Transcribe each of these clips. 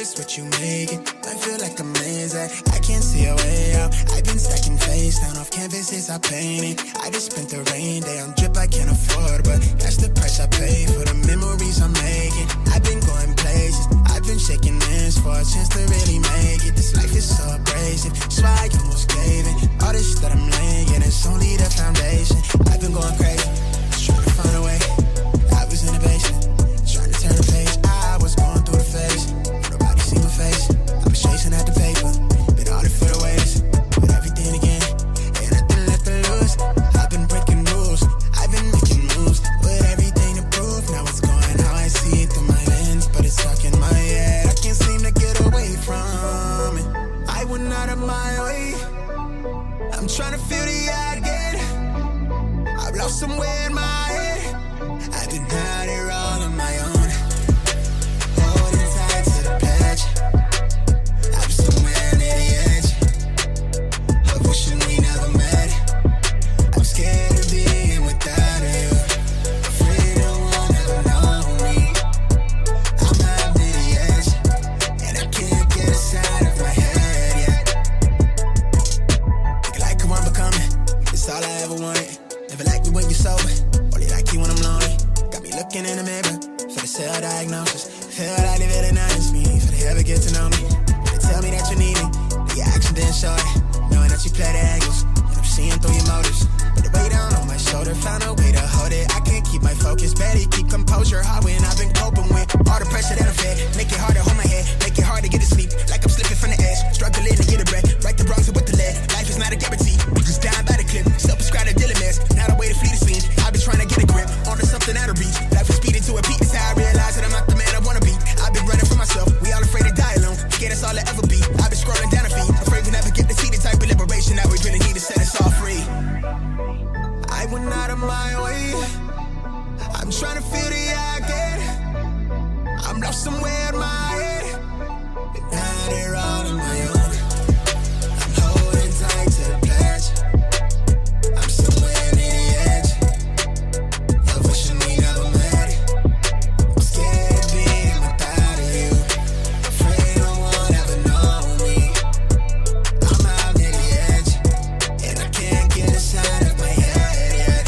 this what you making? I feel like a man's at, I can't see a way out. I've been stacking face down off canvases I painted. I just spent the rain day on drip I can't afford, but that's the price I pay for the memories I'm making. I've been going places, I've been shaking hands for a chance to really make it. This life is so abrasive, so I almost gave it. All this that I'm laying, it's only the foundation. I've been going crazy, trying to find a way. I was in the basement, trying to turn the page. I was going through the phase, nobody see my face. I was chasing at the paper, been all the for the ways. But everything again, ain't nothing left to lose. I've been breaking rules, I've been making moves. With everything to prove, now it's going how I see it through my lens. But it's stuck in my head, I can't seem to get away from it. I went out of my way, I'm trying to feel the eye again. I've lost somewhere in my head, I've been out here all on my own, holding tight to the pledge. I'm somewhere near the edge of wishing we never met. I'm scared of being without you, afraid no one ever know me. I'm out near the edge, and I can't get inside of my head yet. Think like who I'm becoming, it's all I ever wanted. Never like me when you're sober, only like you when I'm lonely. Got me looking in the mirror for the self-diagnosis. Feel like they villainize me for they ever get to know me. They tell me that you need me, but your action didn't show it. Knowing that you play the angles, and I'm seeing through your motives. But the weight down on my shoulder, found a way to hold it. I can't keep my focus, barely keep composure. Hard when I've been coping with all the pressure that I fed. Make it hard to hold my head, make it hard to get to sleep. Like I'm slipping from the edge, struggling to get a breath. Right the wrongs with the lead, life is not a guarantee. We just dying by the clip, self-prescribed a dealing mess. Now the way to flee the scene, I've been trying to get a grip onto something out of reach. Life is speeding to a peak, it's how I realize that I'm not the man I wanna be. I've been running for myself, we all afraid to die alone. Scared that's all I ever be. I've been scrolling down a feed, afraid we never get to see the type of liberation that we really need to set us all free. I went out of my way, I'm trying to feel the eye again. I'm lost somewhere in my head, but now they're all on my own. I'm holding tight to the pledge. I'm somewhere near the edge of wishing we never met. I'm scared of being without you, afraid no one ever know me. I'm out near the edge, and I can't get inside of my head yet.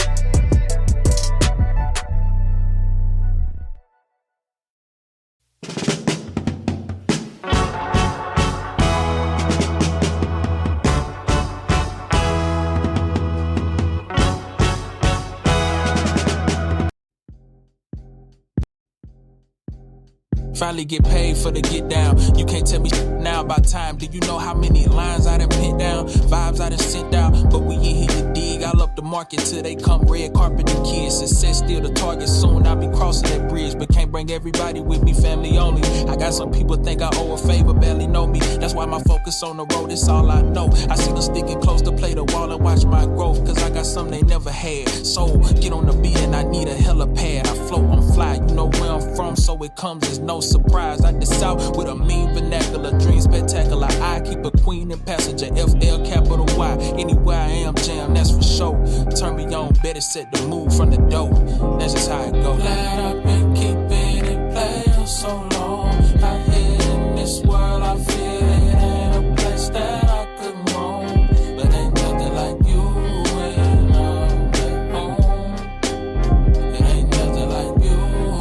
Finally get paid for the get down. You can't tell me now about time. Do you know how many lines I done put down? Vibes I done sent out, but we in here to dig. I'll up the market till they come red carpet and kids. Success still the target, soon I'll be crossing that bridge. But can't bring everybody with me, family only. I got some people think I owe a favor, barely know me. That's why my focus on the road, it's all I know. I see them sticking close to play the wall and watch my growth, cause I got something they never had. So get on the beat and I need a helipad. I float, I'm fly, you know where I'm from, so it comes as no surprise. I diss out with a mean vernacular, dream spectacular. I keep a queen and passenger, FL capital Y. Anywhere I am, jam, that's for sure. Turn me on, better set the mood from the door. That's just how it goes. Glad I've been keeping it playing so long. Out here in this world, I feel it ain't a place that I could roam. But ain't nothing like you when I'm at home. It ain't nothing like you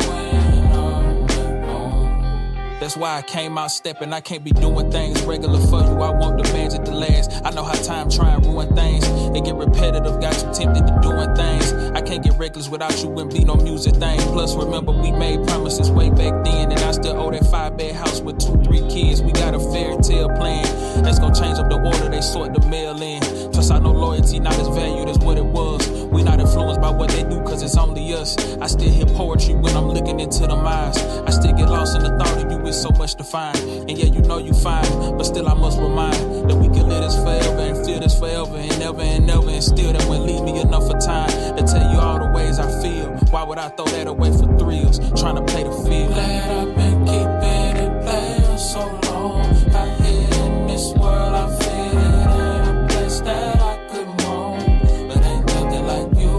when I'm at home. That's why I came out stepping. I can't be doing things regular for you. I want the bands at the last. I know how time try and ruin things. They get repetitive, got you tempted to doing things. I can't get reckless without you, wouldn't be no music thing. Plus, remember, we made promises way back then, and I still owe that 5-bed house with 2-3 kids. We got a fairy tale plan that's gonna change up the order they sort the mail in. Plus, I know loyalty not as valued as what it was. We not influenced by what they do, cause it's only us. I still hear poetry when I'm looking into them eyes. I still get lost in the thought of you with so much to find. And yeah, you know you fine, but still I must remind that we can live this forever and feel this forever and never and never, and still that won't leave me enough for time to tell you all the ways I feel. Why would I throw that away for thrills, trying to play the field? Glad I've been keeping it playing so long. Out here in this world, I feel it ain't a place that I could roam. But ain't nothing like you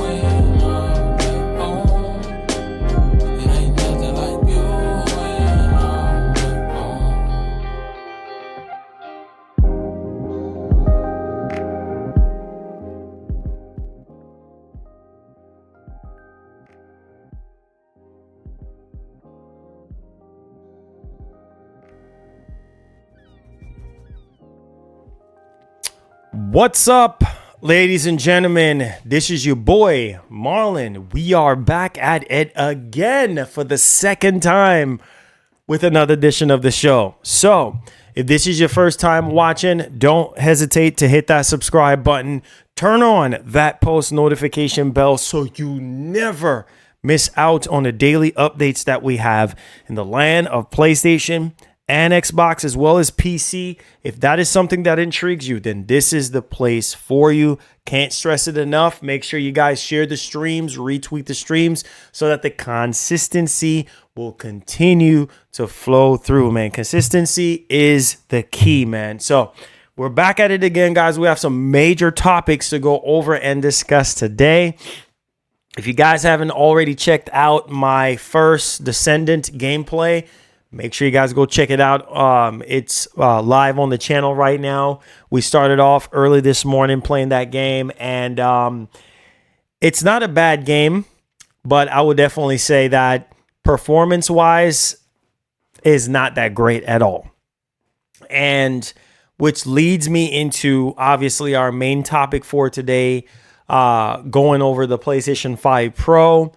when I'm at home. It ain't nothing like you when I'm at home. What's up, ladies and gentlemen? This is your boy, Marlon. We are back at it again for the second time with another edition of the show. So, if this is your first time watching, don't hesitate to hit that subscribe button. Turn on that post notification bell so you never miss out on the daily updates that we have in the land of PlayStation and Xbox as well as PC. If that is something that intrigues you, then this is the place for you. Can't stress it enough. Make sure you guys share the streams, retweet the streams so that the consistency will continue to flow through, man. Consistency is the key, man. So we're back at it again, guys. We have some major topics to go over and discuss today. If you guys haven't already checked out my first Descendant gameplay, make sure you guys go check it out. It's live on the channel right now. We started off early this morning playing that game, and it's not a bad game, but I would definitely say that performance-wise is not that great at all. And which leads me into, obviously, our main topic for today, going over the PlayStation 5 Pro.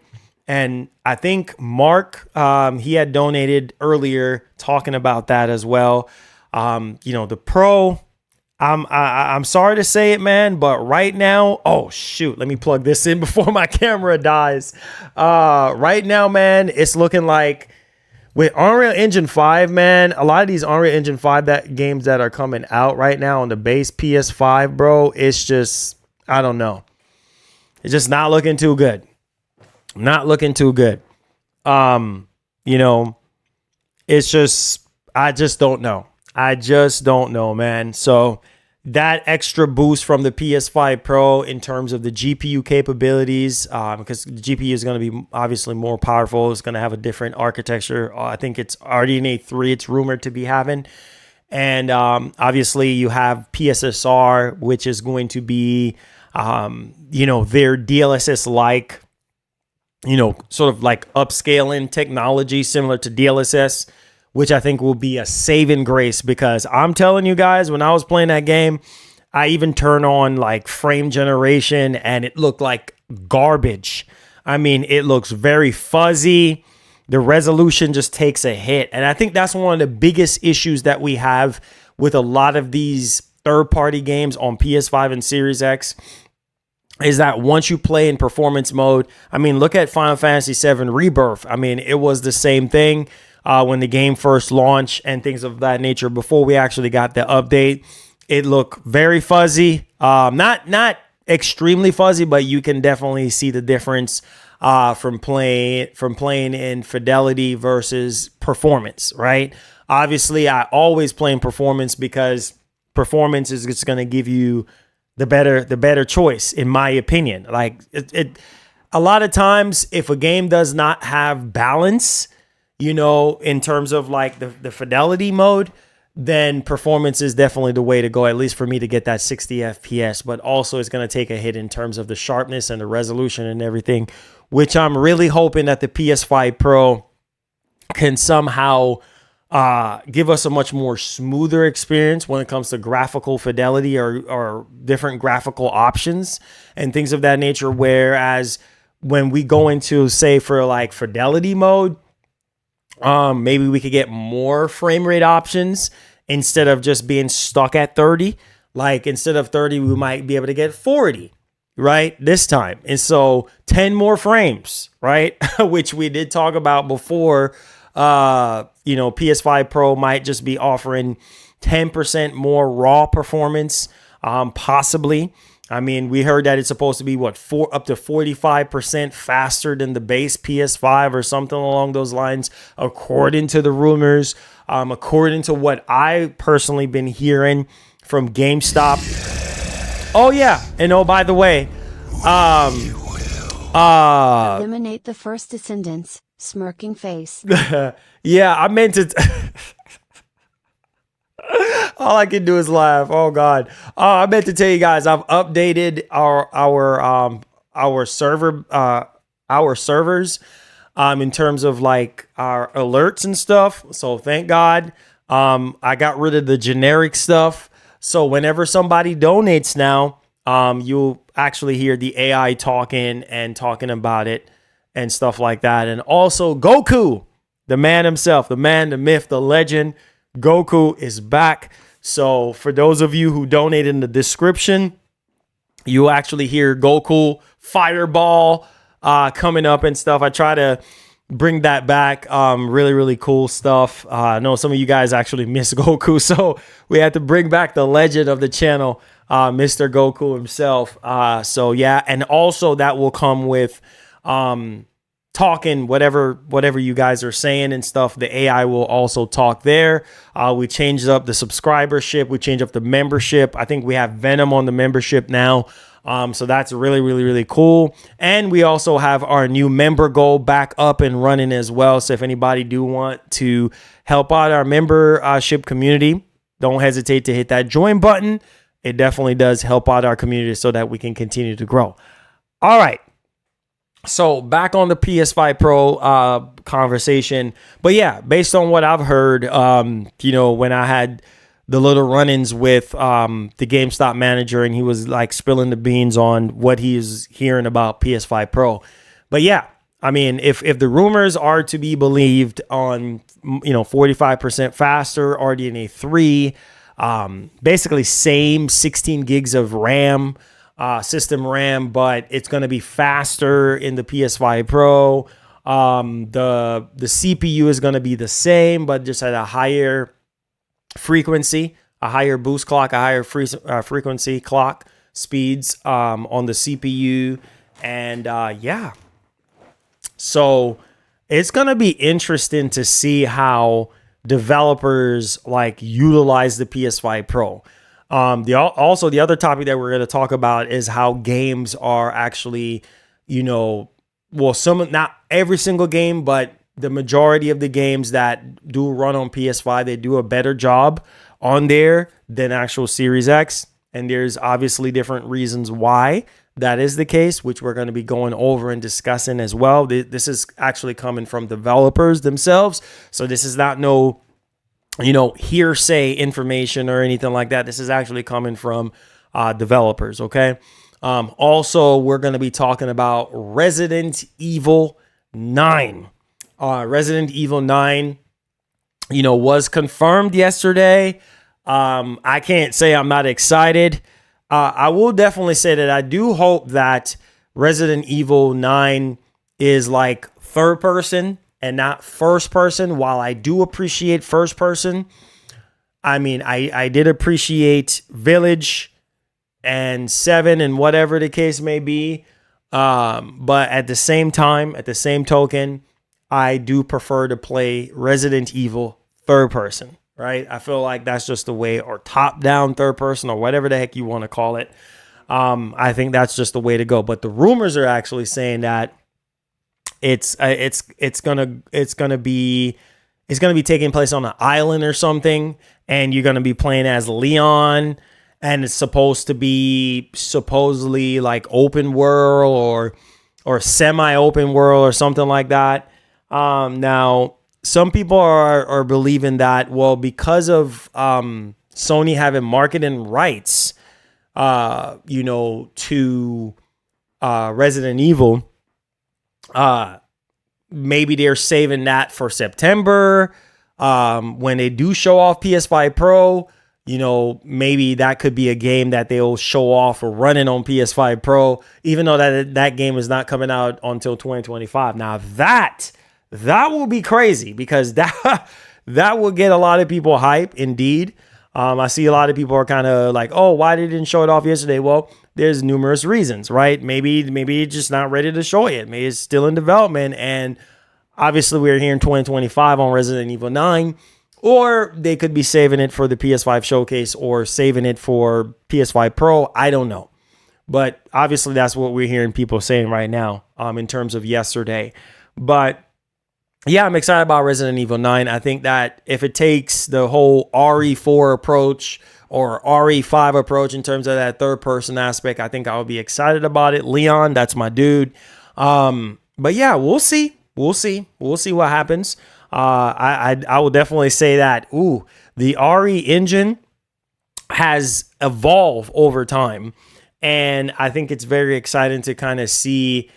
And I think Mark, he had donated earlier talking about that as well. The Pro, I'm sorry to say it, man, but right now, oh shoot, let me plug this in before my camera dies. Right now, man, it's looking like with Unreal Engine 5, man, a lot of these Unreal Engine 5 games that are coming out right now on the base PS5, bro, it's just, I don't know. It's just not looking too good. Not looking too good. It's just, I just don't know. I just don't know, man. So that extra boost from the PS5 Pro in terms of the GPU capabilities, because the GPU is going to be obviously more powerful. It's going to have a different architecture. I think it's RE9 3 it's rumored to be having. And obviously you have PSSR, which is going to be, their DLSS-like, sort of like upscaling technology similar to DLSS, which I think will be a saving grace, because I'm telling you guys, when I was playing that game, I even turned on like frame generation and it looked like garbage. I mean, it looks very fuzzy. The resolution just takes a hit. And I think that's one of the biggest issues that we have with a lot of these third-party games on PS5 and Series X, is that once you play in performance mode, I mean, look at Final Fantasy VII Rebirth. I mean, it was the same thing when the game first launched and things of that nature. Before we actually got the update, it looked very fuzzy. Not extremely fuzzy, but you can definitely see the difference from playing in fidelity versus performance, right? Obviously, I always play in performance because performance is just going to give you the better choice, in my opinion. Like a lot of times, if a game does not have balance, in terms of like the fidelity mode, then performance is definitely the way to go, at least for me, to get that 60 FPS. But also it's going to take a hit in terms of the sharpness and the resolution and everything, which I'm really hoping that the PS5 Pro can somehow give us a much more smoother experience when it comes to graphical fidelity or different graphical options and things of that nature. Whereas when we go into, say, for like fidelity mode, maybe we could get more frame rate options instead of just being stuck at 30. Like instead of 30, we might be able to get 40, right? This time. And so 10 more frames, right? Which we did talk about before. PS5 Pro might just be offering 10% more raw performance, possibly. I mean, we heard that it's supposed to be up to 45% faster than the base PS5 or something along those lines, according to the rumors, according to what I personally been hearing from GameStop. Oh yeah, and oh, by the way, eliminate the first descendants. Smirking face. Yeah, I meant to. All I can do is laugh. Oh God. I meant to tell you guys, I've updated our servers in terms of like our alerts and stuff. So thank God. I got rid of the generic stuff. So whenever somebody donates now, you'll actually hear the AI talking about it and stuff like that. And also Goku, the man himself, the man, the myth, the legend, Goku is back. So for those of you who donated in the description, you actually hear Goku Fireball coming up and stuff. I try to bring that back. Really, really cool stuff. I know some of you guys actually miss Goku, so we had to bring back the legend of the channel, Mr. Goku himself. So yeah, and also that will come with talking whatever you guys are saying and stuff. The AI will also talk there. We changed up the subscribership. We changed up the membership. I think we have Venom on the membership now. So that's really, really, really cool. And we also have our new member goal back up and running as well. So if anybody do want to help out our membership community, don't hesitate to hit that join button. It definitely does help out our community so that we can continue to grow. All right. So back on the PS5 Pro conversation. But yeah, based on what I've heard, when I had the little run-ins with the GameStop manager, and he was like spilling the beans on what he's hearing about PS5 Pro. But yeah, I mean, if the rumors are to be believed on, 45% faster RDNA 3, basically same 16 gigs of RAM, system RAM, but it's going to be faster in the PS5 Pro. The CPU is going to be the same, but just at a higher frequency, a higher boost clock, a higher frequency clock speeds on the CPU. And yeah, so it's going to be interesting to see how developers like utilize the PS5 Pro. Also, the other topic that we're going to talk about is how games are actually, not every single game, but the majority of the games that do run on PS5, they do a better job on there than actual Series X. And there's obviously different reasons why that is the case, which we're going to be going over and discussing as well. This is actually coming from developers themselves. So this is not no hearsay information or anything like that. This is actually coming from developers. Okay. Also, we're going to be talking about Resident Evil 9. Resident Evil 9, was confirmed yesterday. I can't say I'm not excited. I will definitely say that I do hope that Resident Evil 9 is like third person and not first person. While I do appreciate first person, I mean, I did appreciate Village and 7 and whatever the case may be. But at the same time, at the same token, I do prefer to play Resident Evil third person, right? I feel like that's just the way, or top down third person, or whatever the heck you want to call it. I think that's just the way to go. But the rumors are actually saying that it's gonna be taking place on an island or something, and you're gonna be playing as Leon, and it's supposed to be supposedly like open world or semi-open world or something like that. Now, some people are believing that, well, because of Sony having marketing rights, to Resident Evil, maybe they're saving that for September. When they do show off PS5 Pro, maybe that could be a game that they'll show off or running on PS5 Pro, even though that game is not coming out until 2025. Now that will be crazy, because that will get a lot of people hype. Indeed. I see a lot of people are kind of like, oh, why they didn't show it off yesterday? Well, there's numerous reasons, right? Maybe it's just not ready to show it. Maybe it's still in development. And obviously we're here in 2025 on Resident Evil 9, or they could be saving it for the PS5 showcase or saving it for PS5 Pro. I don't know. But obviously that's what we're hearing people saying right now, in terms of yesterday. But yeah, I'm excited about Resident Evil 9. I think that if it takes the whole RE4 approach or RE5 approach in terms of that third person aspect, I think I would be excited about it. Leon, that's my dude. But yeah, we'll see. We'll see what happens. I will definitely say that, the RE engine has evolved over time. And I think it's very exciting to kind of see,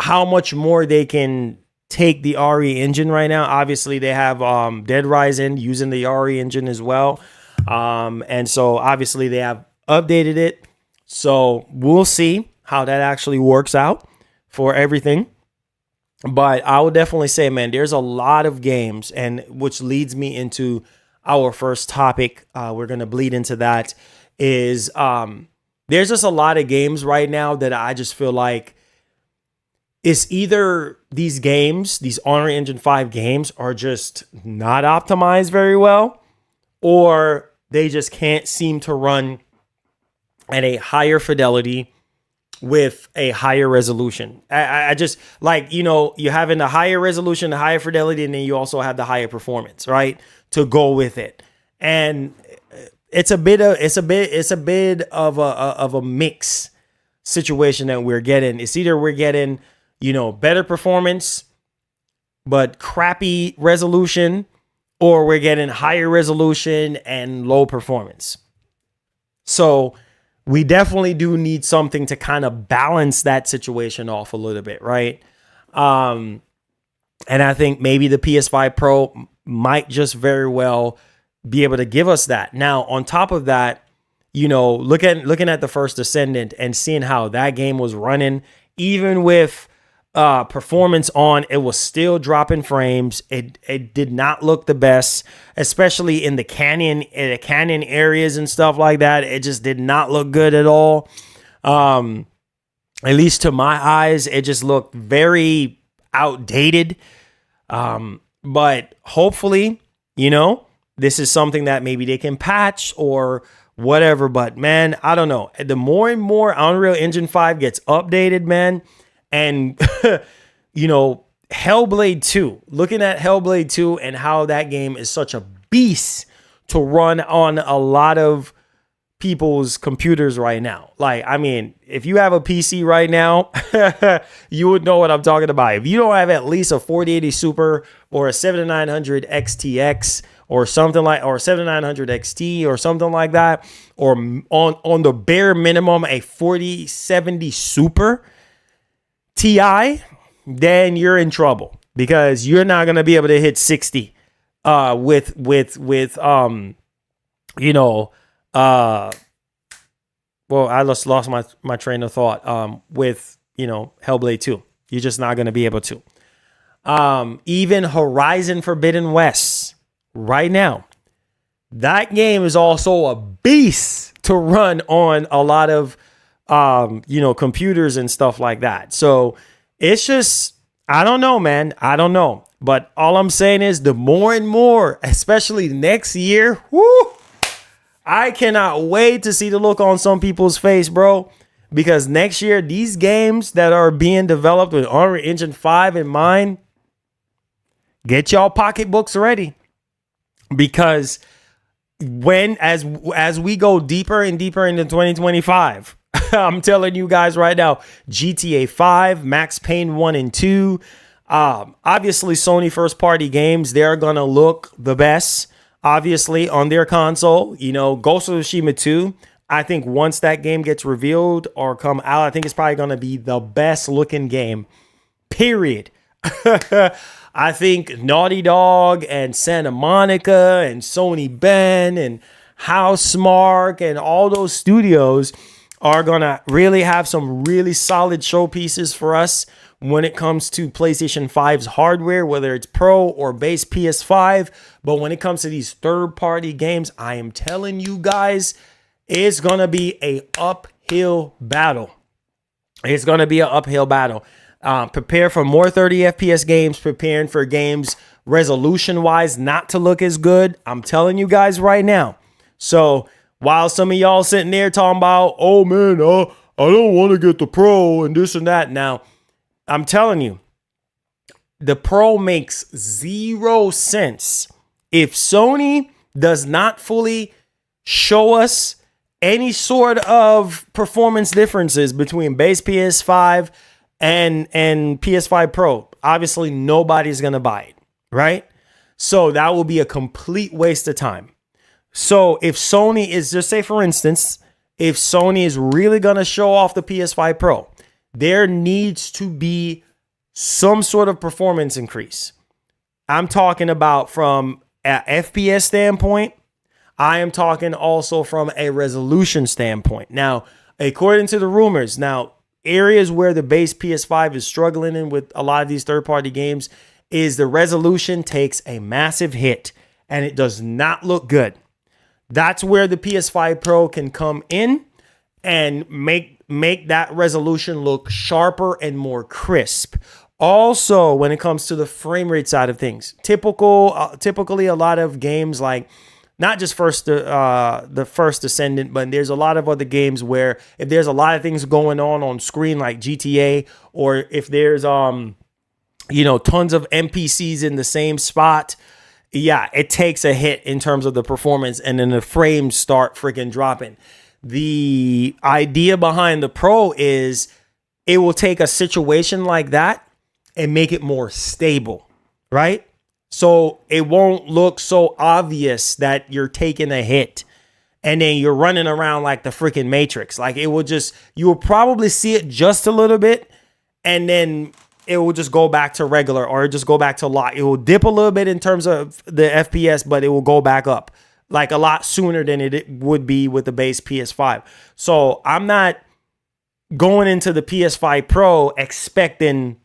how much more they can take the RE engine right now. Obviously, they have Dead Rising using the RE engine as well. And so obviously they have updated it. So we'll see how that actually works out for everything. But I would definitely say, man, there's a lot of games, and which leads me into our first topic. We're going to bleed into that is there's just a lot of games right now that I just feel like it's either these games, these Unreal Engine 5 games are just not optimized very well, or they just can't seem to run at a higher fidelity with a higher resolution. I just like, you having the higher resolution, the higher fidelity, and then you also have the higher performance, right? To go with it. And it's a bit of a mix situation that we're getting. It's either we're getting, better performance, but crappy resolution, or we're getting higher resolution and low performance. So we definitely do need something to kind of balance that situation off a little bit, right? And I think maybe the PS5 Pro might just very well be able to give us that. Now, on top of that, looking at the first Descendant and seeing how that game was running, even with performance on, it was still dropping frames. It did not look the best, especially in the canyon areas and stuff like that. It just did not look good at all. At least to my eyes, it just looked very outdated. But hopefully, this is something that maybe they can patch or whatever. But man, I don't know. The more and more Unreal Engine 5 gets updated, man, and, Hellblade 2, looking at Hellblade 2 and how that game is such a beast to run on a lot of people's computers right now. Like, I mean, if you have a PC right now, you would know what I'm talking about. If you don't have at least a 4080 Super or a 7900 XTX or something like, or 7900 XT or something like that, or on the bare minimum, a 4070 Super Ti, then you're in trouble because you're not going to be able to hit 60 with well, I just lost my train of thought with Hellblade 2. You're just not going to be able to. Even Horizon Forbidden West right now, that game is also a beast to run on a lot of computers and stuff like that. So it's just, I don't know, man. I don't know. But all I'm saying is the more and more, especially next year, I cannot wait to see the look on some people's face, bro. Because next year, these games that are being developed with Unreal Engine 5 in mind, get y'all pocketbooks ready. Because as we go deeper and deeper into 2025, I'm telling you guys right now, GTA 5, Max Payne 1 and 2, obviously Sony first party games, they're going to look the best, obviously, on their console. Ghost of Tsushima 2, I think once that game gets revealed or come out, I think it's probably going to be the best looking game, period. I think Naughty Dog and Santa Monica and Sony Ben and Housemarque and all those studios are going to really have some really solid showpieces for us when it comes to PlayStation 5's hardware, whether it's Pro or base PS5. But when it comes to these third-party games, I am telling you guys, it's going to be an uphill battle. It's going to be an uphill battle. Prepare for more 30 FPS games, preparing for games resolution-wise not to look as good. I'm telling you guys right now. So while some of y'all sitting there talking about, oh man, I don't want to get the Pro and this and that. Now, I'm telling you, the Pro makes 0 sense if Sony does not fully show us any sort of performance differences between base PS5 and PS5 Pro. Obviously, nobody's going to buy it, right? So that will be a complete waste of time. So if Sony is, just say for instance, if Sony is really going to show off the PS5 Pro, there needs to be some sort of performance increase. I'm talking about from an FPS standpoint. I am talking also from a resolution standpoint. Now, according to the rumors, now areas where the base PS5 is struggling in with a lot of these third-party games is the resolution takes a massive hit and it does not look good. That's where the PS5 Pro can come in and make that resolution look sharper and more crisp. Also, when it comes to the frame rate side of things, typically a lot of games like not just the first Descendant, but there's a lot of other games where if there's a lot of things going on screen like GTA, or if there's tons of NPCs in the same spot, yeah, it takes a hit in terms of the performance, and then the frames start freaking dropping. The idea behind the Pro is it will take a situation like that and make it more stable, right? So it won't look so obvious that you're taking a hit and then you're running around like the freaking Matrix. Like you will probably see it just a little bit and then it will just go back to regular or just go back to lock. It will dip a little bit in terms of the FPS, but it will go back up like a lot sooner than it would be with the base PS5. So I'm not going into the PS5 Pro expecting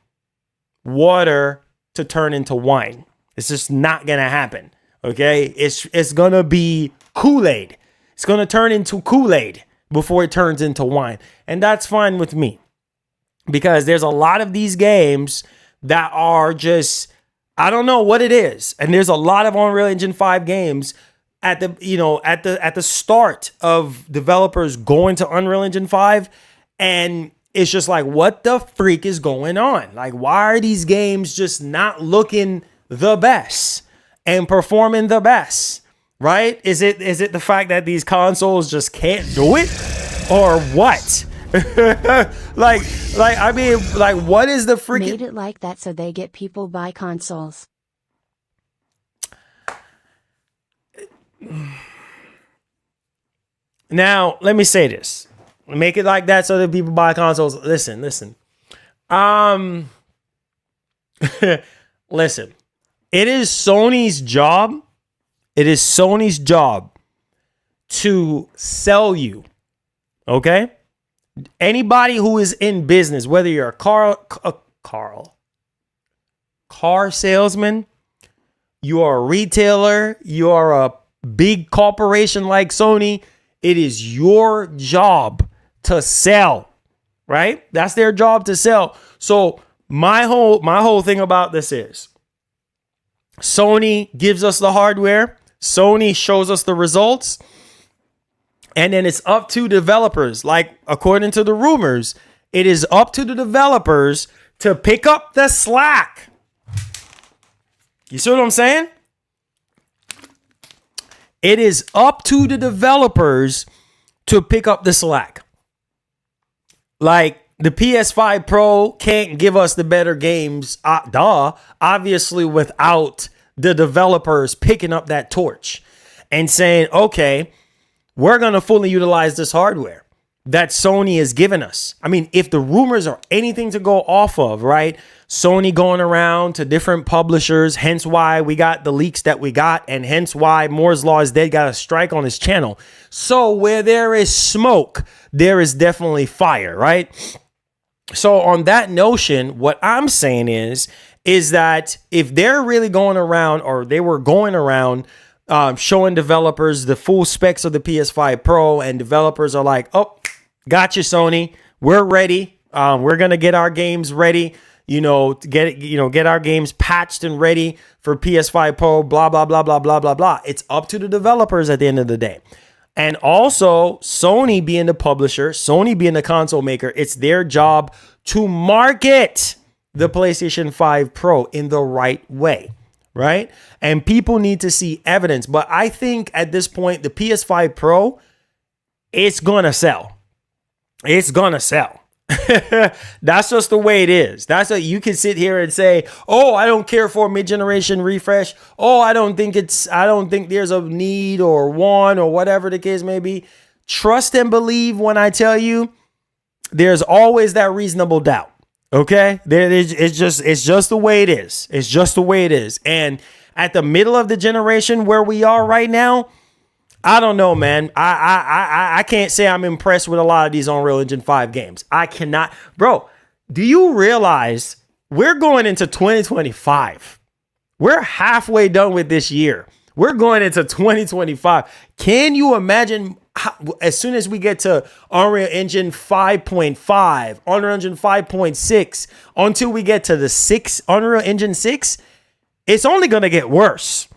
water to turn into wine. It's just not going to happen. Okay. It's going to be Kool-Aid. It's going to turn into Kool-Aid before it turns into wine. And that's fine with me because there's a lot of these games that are just, I don't know what it is. And there's a lot of Unreal Engine 5 games at the start of developers going to Unreal Engine 5, and it's just like, what the freak is going on? Like, why are these games just not looking the best and performing the best, right? Is it the fact that these consoles just can't do it, or what? like what is the freaking made it like that so they get people buy consoles? Now, let me say this. Make it like that so that people buy consoles. Listen. Listen. It is Sony's job. It is Sony's job to sell you. Okay? Anybody who is in business, whether you're a car salesman, you are a retailer, you are a big corporation like Sony, it is your job to sell, right? That's their job, to sell. So my whole thing about this is Sony gives us the hardware, Sony shows us the results, and then it's up to developers. Like, according to the rumors, it is up to the developers to pick up the slack. You see what I'm saying? It is up to the developers to pick up the slack. Like, the PS5 Pro can't give us the better games, obviously, without the developers picking up that torch and saying, okay, we're going to fully utilize this hardware that Sony has given us. I mean, if the rumors are anything to go off of, right? Sony going around to different publishers, hence why we got the leaks that we got, and hence why Moore's Law is Dead got a strike on his channel. So where there is smoke, there is definitely fire, right? So on that notion, what I'm saying is that if they're really going around, or they were going around showing developers the full specs of the PS5 Pro, and developers are like, oh, gotcha, Sony, we're ready. We're going to get our games ready, get our games patched and ready for PS5 Pro, blah, blah, blah, blah, blah, blah, blah. It's up to the developers at the end of the day. And also, Sony being the publisher, Sony being the console maker, it's their job to market the PlayStation 5 Pro in the right way, right? And people need to see evidence. But I think at this point, the PS5 Pro, it's going to sell. It's going to sell. That's just the way it is. That's what you can sit here and say, oh, I don't care for a mid-generation refresh. Oh, I don't think there's a need or one or whatever the case may be. Trust and believe when I tell you, there's always that reasonable doubt. Okay? It's just the way it is. It's just the way it is. And at the middle of the generation where we are right now, I don't know, man. I can't say I'm impressed with a lot of these Unreal Engine 5 games. I cannot. Bro, do you realize we're going into 2025? We're halfway done with this year. We're going into 2025. Can you imagine how, as soon as we get to Unreal Engine 5.5, Unreal Engine 5.6, until we get to the Unreal Engine 6, it's only going to get worse.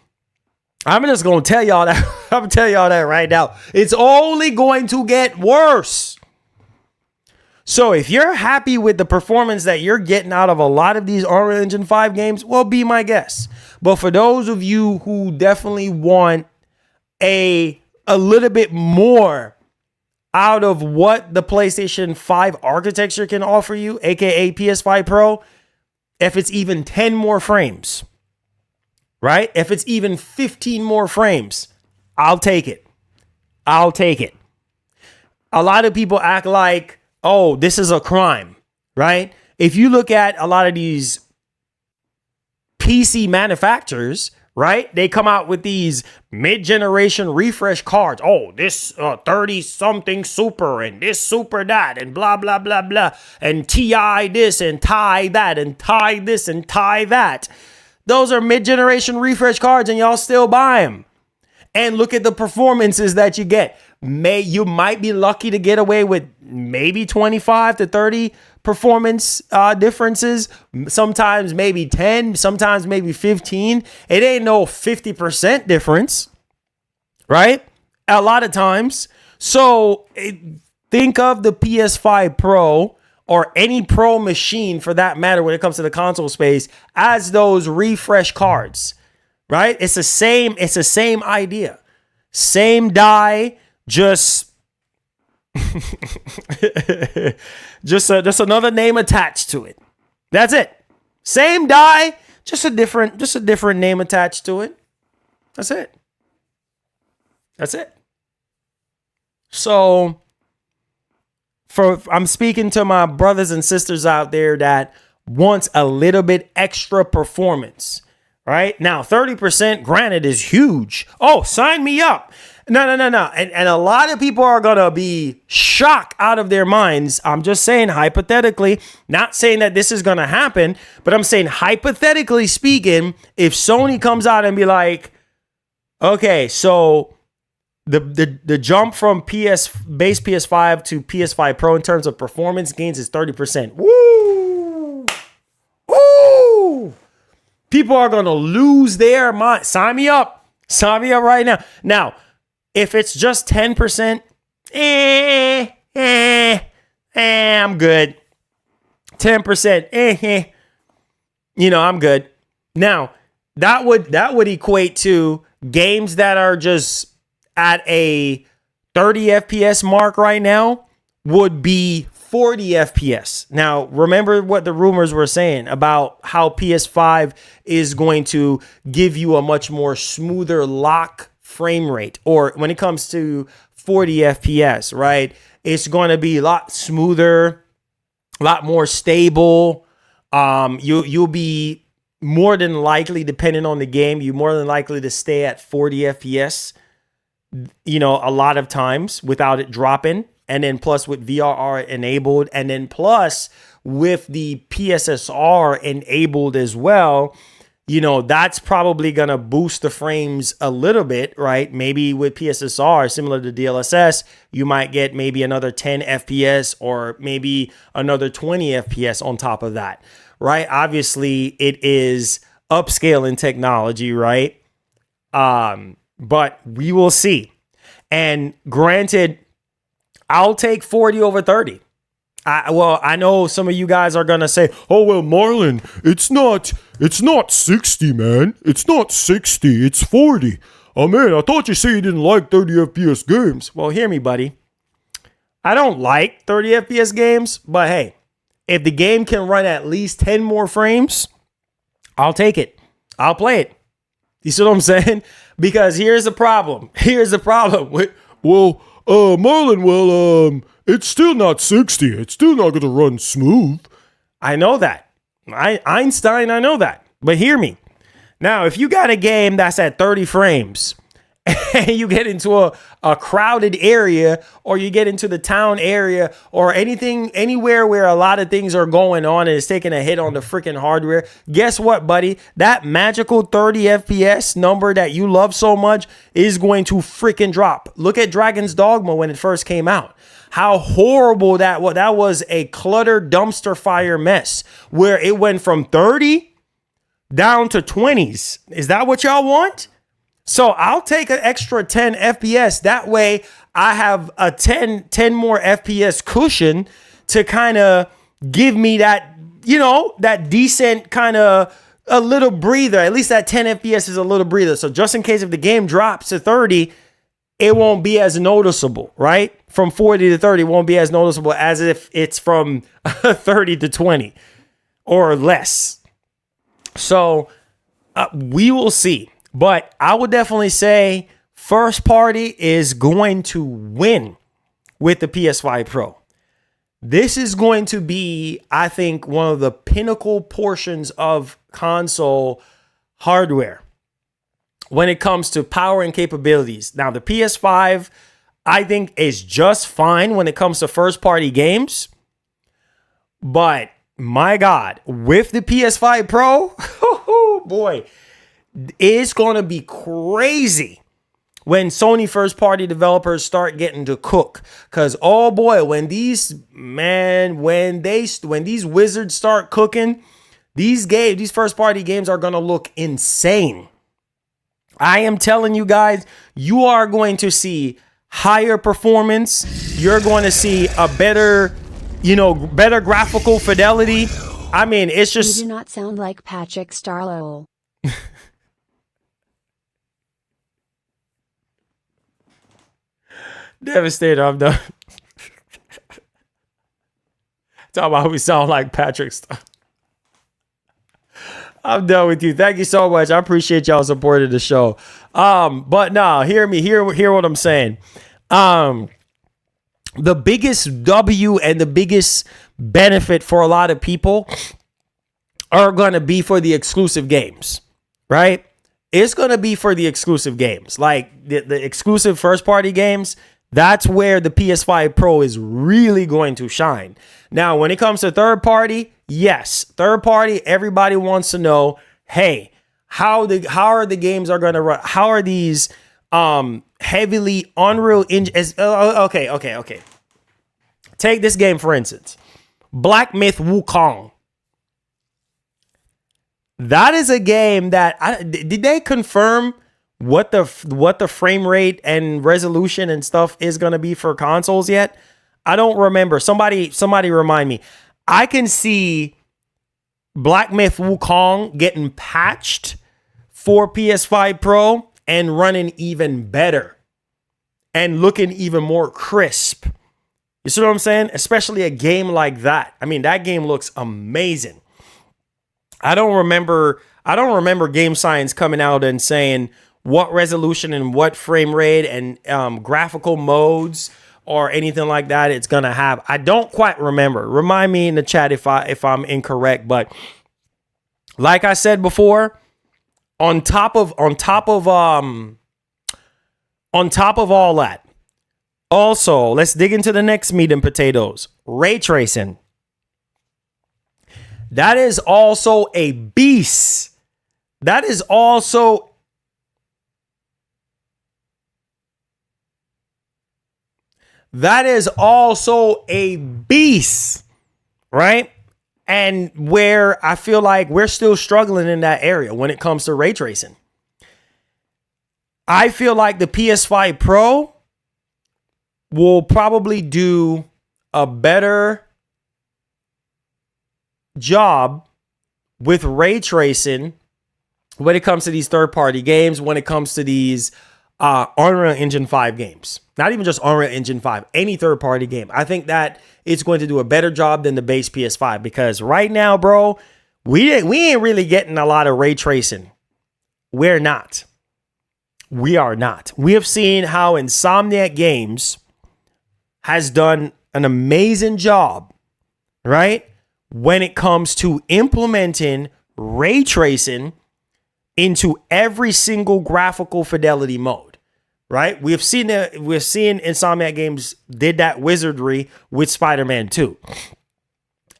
I'm just going to tell y'all that. I'm going to tell y'all that right now. It's only going to get worse. So if you're happy with the performance that you're getting out of a lot of these Unreal Engine 5 games, well, be my guest. But for those of you who definitely want a little bit more out of what the PlayStation 5 architecture can offer you, aka PS5 Pro, if it's even 10 more frames, right? If it's even 15 more frames, I'll take it. I'll take it. A lot of people act like, oh, this is a crime, right? If you look at a lot of these PC manufacturers, right? They come out with these mid-generation refresh cards. Oh, this 30-something super and this super that and blah, blah, blah, blah. And TI this and TI that and TI this and TI that. Those are mid-generation refresh cards and y'all still buy them. And look at the performances that you get. You might be lucky to get away with maybe 25 to 30 performance differences. Sometimes maybe 10, sometimes maybe 15. It ain't no 50% difference, right? A lot of times. So think of the PS5 Pro or any Pro machine for that matter when it comes to the console space as those refresh cards, right? It's the same idea. Same die, just just another name attached to it. That's it. Same die, just a different name attached to it. That's it. That's it. So I'm speaking to my brothers and sisters out there that wants a little bit extra performance. Right now, 30%, granted, is huge. Oh, sign me up. No. And a lot of people are going to be shocked out of their minds. I'm just saying hypothetically, not saying that this is going to happen, but I'm saying hypothetically speaking, if Sony comes out and be like, okay, so the jump from base PS5 to PS5 Pro in terms of performance gains is 30%. Woo! Woo! People are going to lose their mind. Sign me up. Sign me up right now. Now, if it's just 10%, I'm good. 10%, I'm good. Now, that would equate to games that are just at a 30 FPS mark right now would be 40 FPS. Now, remember what the rumors were saying about how PS5 is going to give you a much more smoother lock frame rate, or when it comes to 40 FPS, right? It's going to be a lot smoother, a lot more stable. You'll be more than likely, depending on the game, you're more than likely to stay at 40 FPS, a lot of times without it dropping. And then plus with VRR enabled, and then plus with the PSSR enabled as well, that's probably going to boost the frames a little bit, right? Maybe with PSSR, similar to DLSS, you might get maybe another 10 FPS or maybe another 20 FPS on top of that, right? Obviously, it is upscaling technology, right? But we will see. And granted, I'll take 40 over 30. I know some of you guys are going to say, oh, well, Marlon, it's not 60, man. It's not 60. It's 40. Oh, man, I thought you said you didn't like 30 FPS games. Well, hear me, buddy. I don't like 30 FPS games, but hey, if the game can run at least 10 more frames, I'll take it. I'll play it. You see what I'm saying? Because here's the problem. Marlon, it's still not 60. It's still not going to run smooth. I know that. Einstein, I know that. But hear me. Now, if you got a game that's at 30 frames and you get into a crowded area, or you get into the town area, or anywhere where a lot of things are going on and it's taking a hit on the freaking hardware, guess what, buddy? That magical 30 FPS number that you love so much is going to freaking drop. Look at Dragon's Dogma when it first came out. How horrible that was. That was a cluttered dumpster fire mess where it went from 30 down to 20s. Is that what y'all want? So I'll take an extra 10 FPS. That way I have a 10 more FPS cushion to kind of give me that, that decent kind of a little breather. At least that 10 FPS is a little breather. So just in case if the game drops to 30, it won't be as noticeable, right? From 40 to 30 won't be as noticeable as if it's from 30 to 20 or less. So we will see. But I would definitely say first party is going to win with the PS5 Pro. This is going to be, I think, one of the pinnacle portions of console hardware when it comes to power and capabilities. Now, the PS5, I think, is just fine when it comes to first party games. But my God, with the PS5 Pro, boy, it's going to be crazy when Sony first party developers start getting to cook. Because, oh boy, when these wizards start cooking, these first party games are going to look insane. I am telling you guys, you are going to see higher performance. You're going to see a better graphical fidelity. I mean, it's just... You do not sound like Patrick Starlow. Devastated, I'm done. Talk about how we sound like Patrick Star. I'm done with you. Thank you so much. I appreciate y'all supporting the show. But no, hear what I'm saying. The biggest W and the biggest benefit for a lot of people are going to be for the exclusive games, right? It's going to be for the exclusive games, like the exclusive first party games. That's where the PS5 Pro is really going to shine. Now, when it comes to third party, yes, third party, everybody wants to know, hey, how are the games are going to run? How are these heavily Unreal Engine? Okay. Take this game, for instance. Black Myth Wukong. That is a game that did they confirm what the frame rate and resolution and stuff is going to be for consoles yet? I don't remember. Somebody remind me. I can see Black Myth Wukong getting patched for PS5 Pro and running even better and looking even more crisp. You see what I'm saying? Especially a game like that. I mean, that game looks amazing. I don't remember Game Science coming out and saying what resolution and what frame rate and graphical modes or anything like that it's gonna have. I don't quite remember. Remind me in the chat if I'm incorrect. But like I said before, on top of all that, also let's dig into the next meat and potatoes. Ray tracing. That is also a beast. That is also a beast, right? And where I feel like we're still struggling in that area when it comes to ray tracing. I feel like the PS5 Pro will probably do a better job with ray tracing when it comes to these third-party games, when it comes to these Unreal Engine 5 games. Not even just Unreal Engine 5, any third-party game. I think that it's going to do a better job than the base PS5 because right now, bro, we ain't really getting a lot of ray tracing. We're not. We are not. We have seen how Insomniac Games has done an amazing job, right? When it comes to implementing ray tracing into every single graphical fidelity mode, right? We've seen Insomniac Games did that wizardry with Spider-Man 2.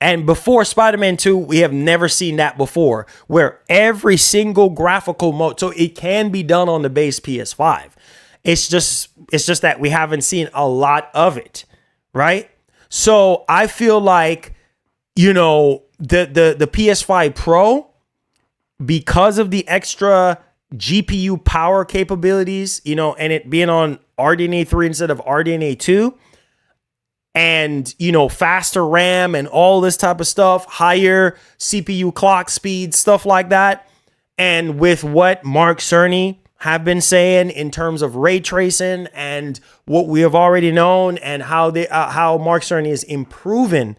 And before Spider-Man 2, we have never seen that before, where every single graphical mode, so it can be done on the base PS5. It's just that we haven't seen a lot of it, right? So I feel like, you know, the PS5 Pro, because of the extra GPU power capabilities, you know, and it being on RDNA 3 instead of RDNA 2, and, you know, faster RAM and all this type of stuff, higher CPU clock speed, stuff like that. And with what Mark Cerny have been saying in terms of ray tracing and what we have already known and how Mark Cerny is improving,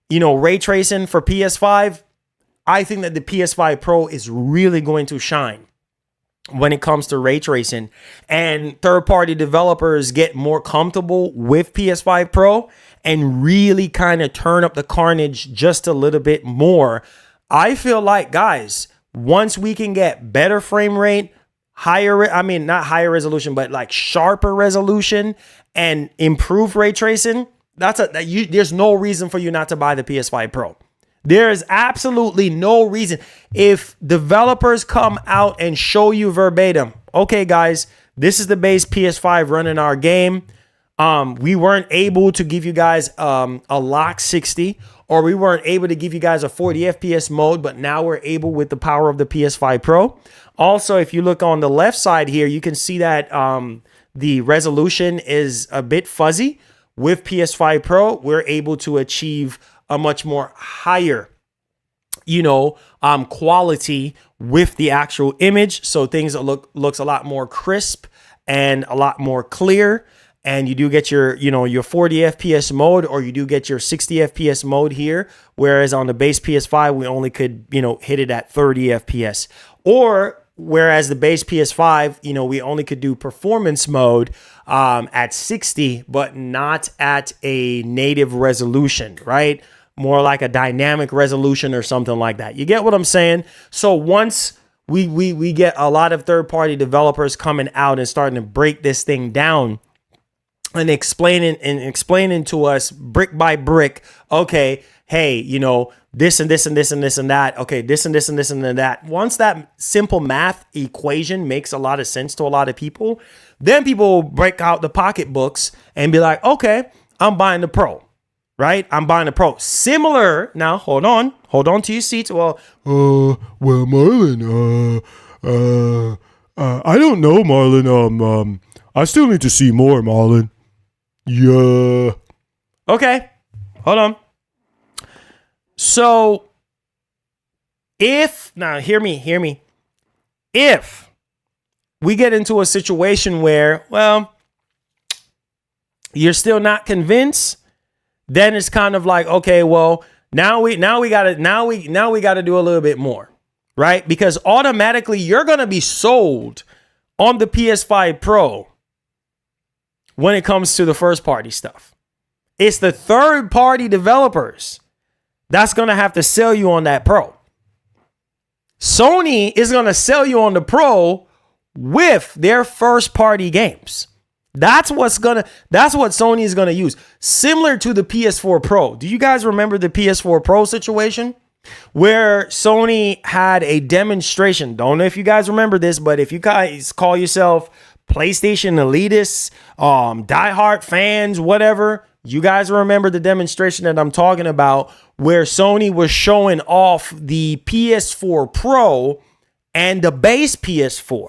you know, ray tracing for PS5, I think that the PS5 Pro is really going to shine when it comes to ray tracing, and third-party developers get more comfortable with PS5 Pro and really kind of turn up the carnage just a little bit more. I feel like, guys, once we can get better frame rate, not higher resolution, but like sharper resolution and improve ray tracing, there's no reason for you not to buy the PS5 Pro. There is absolutely no reason. If developers come out and show you verbatim, okay, guys, this is the base PS5 running our game. We weren't able to give you guys a lock 60, or we weren't able to give you guys a 40 FPS mode, but now we're able with the power of the PS5 Pro. Also, if you look on the left side here, you can see that the resolution is a bit fuzzy. With PS5 Pro, we're able to achieve a much more higher, you know, quality with the actual image. So things looks a lot more crisp and a lot more clear. And you do get your, you know, your 40 FPS mode, or you do get your 60 FPS mode here. Whereas on the base PS5, we only could, you know, hit it at 30 FPS. Or whereas the base PS5, you know, we only could do performance mode at 60, but not at a native resolution, right? More like a dynamic resolution or something like that. You get what I'm saying? So once we get a lot of third-party developers coming out and starting to break this thing down and explaining to us brick by brick, okay, hey, you know, this and this and this and this and that. Okay, this and this and this and that. Once that simple math equation makes a lot of sense to a lot of people, then people will break out the pocketbooks and be like, okay, I'm buying the Pro, right? I'm buying the Pro. Similar. Now, hold on to your seats. Well, Marlon, I don't know, Marlon. I still need to see more, Marlon. Yeah. Okay, hold on. So, hear me. If we get into a situation where, well, you're still not convinced, then it's kind of like, okay, well, now we gotta do a little bit more, right? Because automatically you're gonna be sold on the PS5 Pro when it comes to the first party stuff. It's the third party developers that's going to have to sell you on that Pro. Sony is going to sell you on the Pro with their first party games. That's what Sony is going to use. Similar to the PS4 Pro. Do you guys remember the PS4 Pro situation where Sony had a demonstration? Don't know if you guys remember this, but if you guys call yourself PlayStation elitists, diehard fans, whatever, you guys remember the demonstration that I'm talking about, where Sony was showing off the PS4 Pro and the base PS4,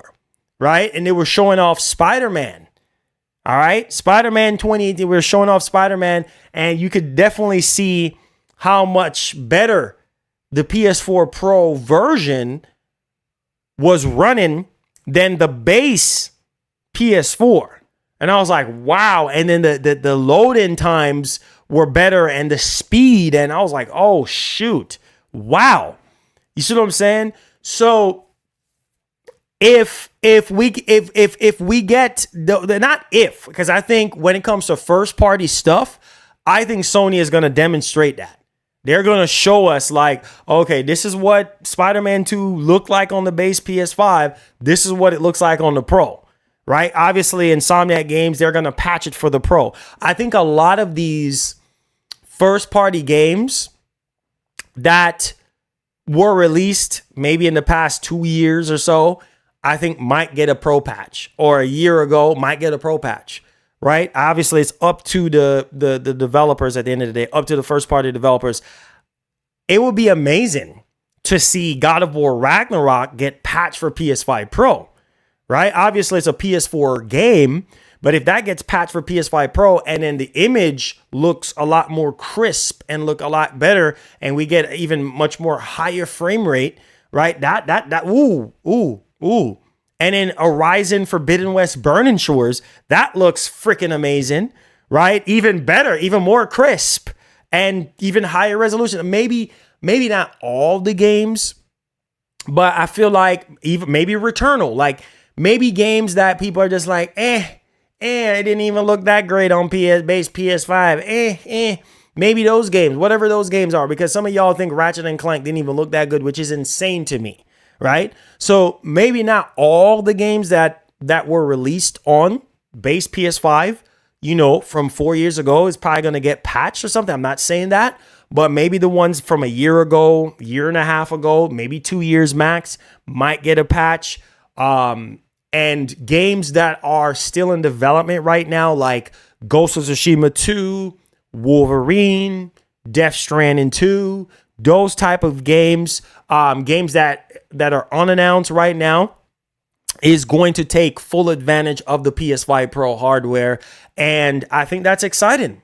right? And they were showing off Spider-Man. All right, Spider-Man 2018, we were showing off Spider-Man, and you could definitely see how much better the PS4 Pro version was running than the base PS4. And I was like, wow. And then the load-in times were better and the speed. And I was like, oh, shoot. Wow. You see what I'm saying? So if we get not if, because I think when it comes to first party stuff, I think Sony is going to demonstrate that. They're going to show us like, okay, this is what Spider-Man 2 looked like on the base PS5. This is what it looks like on the Pro, right? Obviously, Insomniac Games, they're going to patch it for the Pro. I think a lot of these first-party games that were released maybe in the past 2 years or so, I think might get a Pro patch, or a year ago might get a Pro patch. Right? Obviously, it's up to the developers at the end of the day, up to the first party developers. It would be amazing to see God of War Ragnarok get patched for PS5 Pro, right? Obviously, it's a PS4 game, but if that gets patched for PS5 Pro and then the image looks a lot more crisp and look a lot better, and we get even much more higher frame rate, right? Ooh. And then Horizon Forbidden West Burning Shores, that looks freaking amazing, right? Even better, even more crisp, and even higher resolution. Maybe not all the games, but I feel like even maybe Returnal, like maybe games that people are just like, it didn't even look that great on base PS5. Maybe those games, whatever those games are, because some of y'all think Ratchet and Clank didn't even look that good, which is insane to me. Right? So maybe not all the games that were released on base PS5, from 4 years ago is probably going to get patched or something. I'm not saying that, but maybe the ones from a year ago, year and a half ago, maybe 2 years max might get a patch. And games that are still in development right now, like Ghost of Tsushima 2, Wolverine, Death Stranding 2, those type of games, games that are unannounced right now, is going to take full advantage of the PS5 Pro hardware. And I think that's exciting.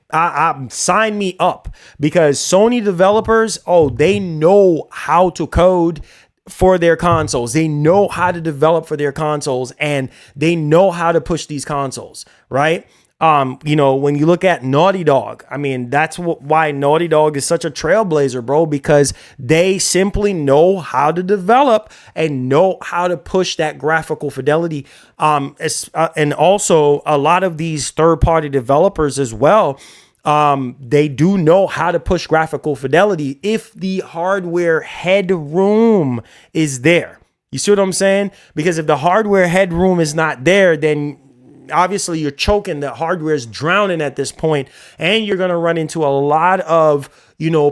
Sign me up, because Sony developers, they know how to code for their consoles. They know how to develop for their consoles, and they know how to push these consoles, right? When you look at Naughty Dog, I mean, that's why Naughty Dog is such a trailblazer, bro, because they simply know how to develop and know how to push that graphical fidelity. And also a lot of these third-party developers as well, they do know how to push graphical fidelity if the hardware headroom is there. You see what I'm saying? Because if the hardware headroom is not there, then obviously you're choking. The hardware is drowning at this point, and you're going to run into a lot of,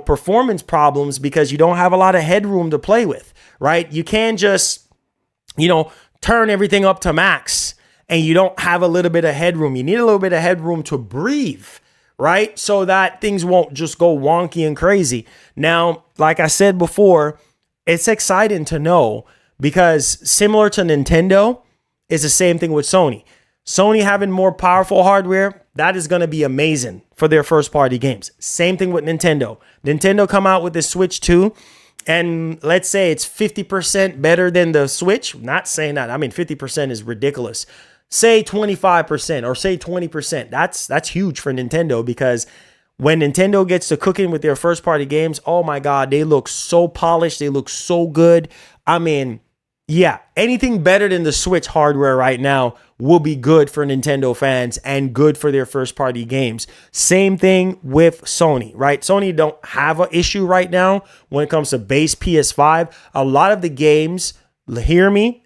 performance problems because you don't have a lot of headroom to play with, right? You can't just, turn everything up to max and you don't have a little bit of headroom. You need a little bit of headroom to breathe, right? So that things won't just go wonky and crazy. Now, like I said before, it's exciting to know, because similar to Nintendo, it's the same thing with Sony. Sony having more powerful hardware, that is going to be amazing for their first party games. Same thing with Nintendo. Nintendo come out with the Switch 2, and let's say it's 50% better than the Switch. Not saying that. I mean, 50% is ridiculous. Say 25% or say 20%. That's huge for Nintendo, because when Nintendo gets to cooking with their first party games, oh my God, they look so polished. They look so good. I mean, yeah, anything better than the Switch hardware right now will be good for Nintendo fans and good for their first party games. Same thing with Sony, right? Sony don't have an issue right now when it comes to base PS5. A lot of the games, hear me.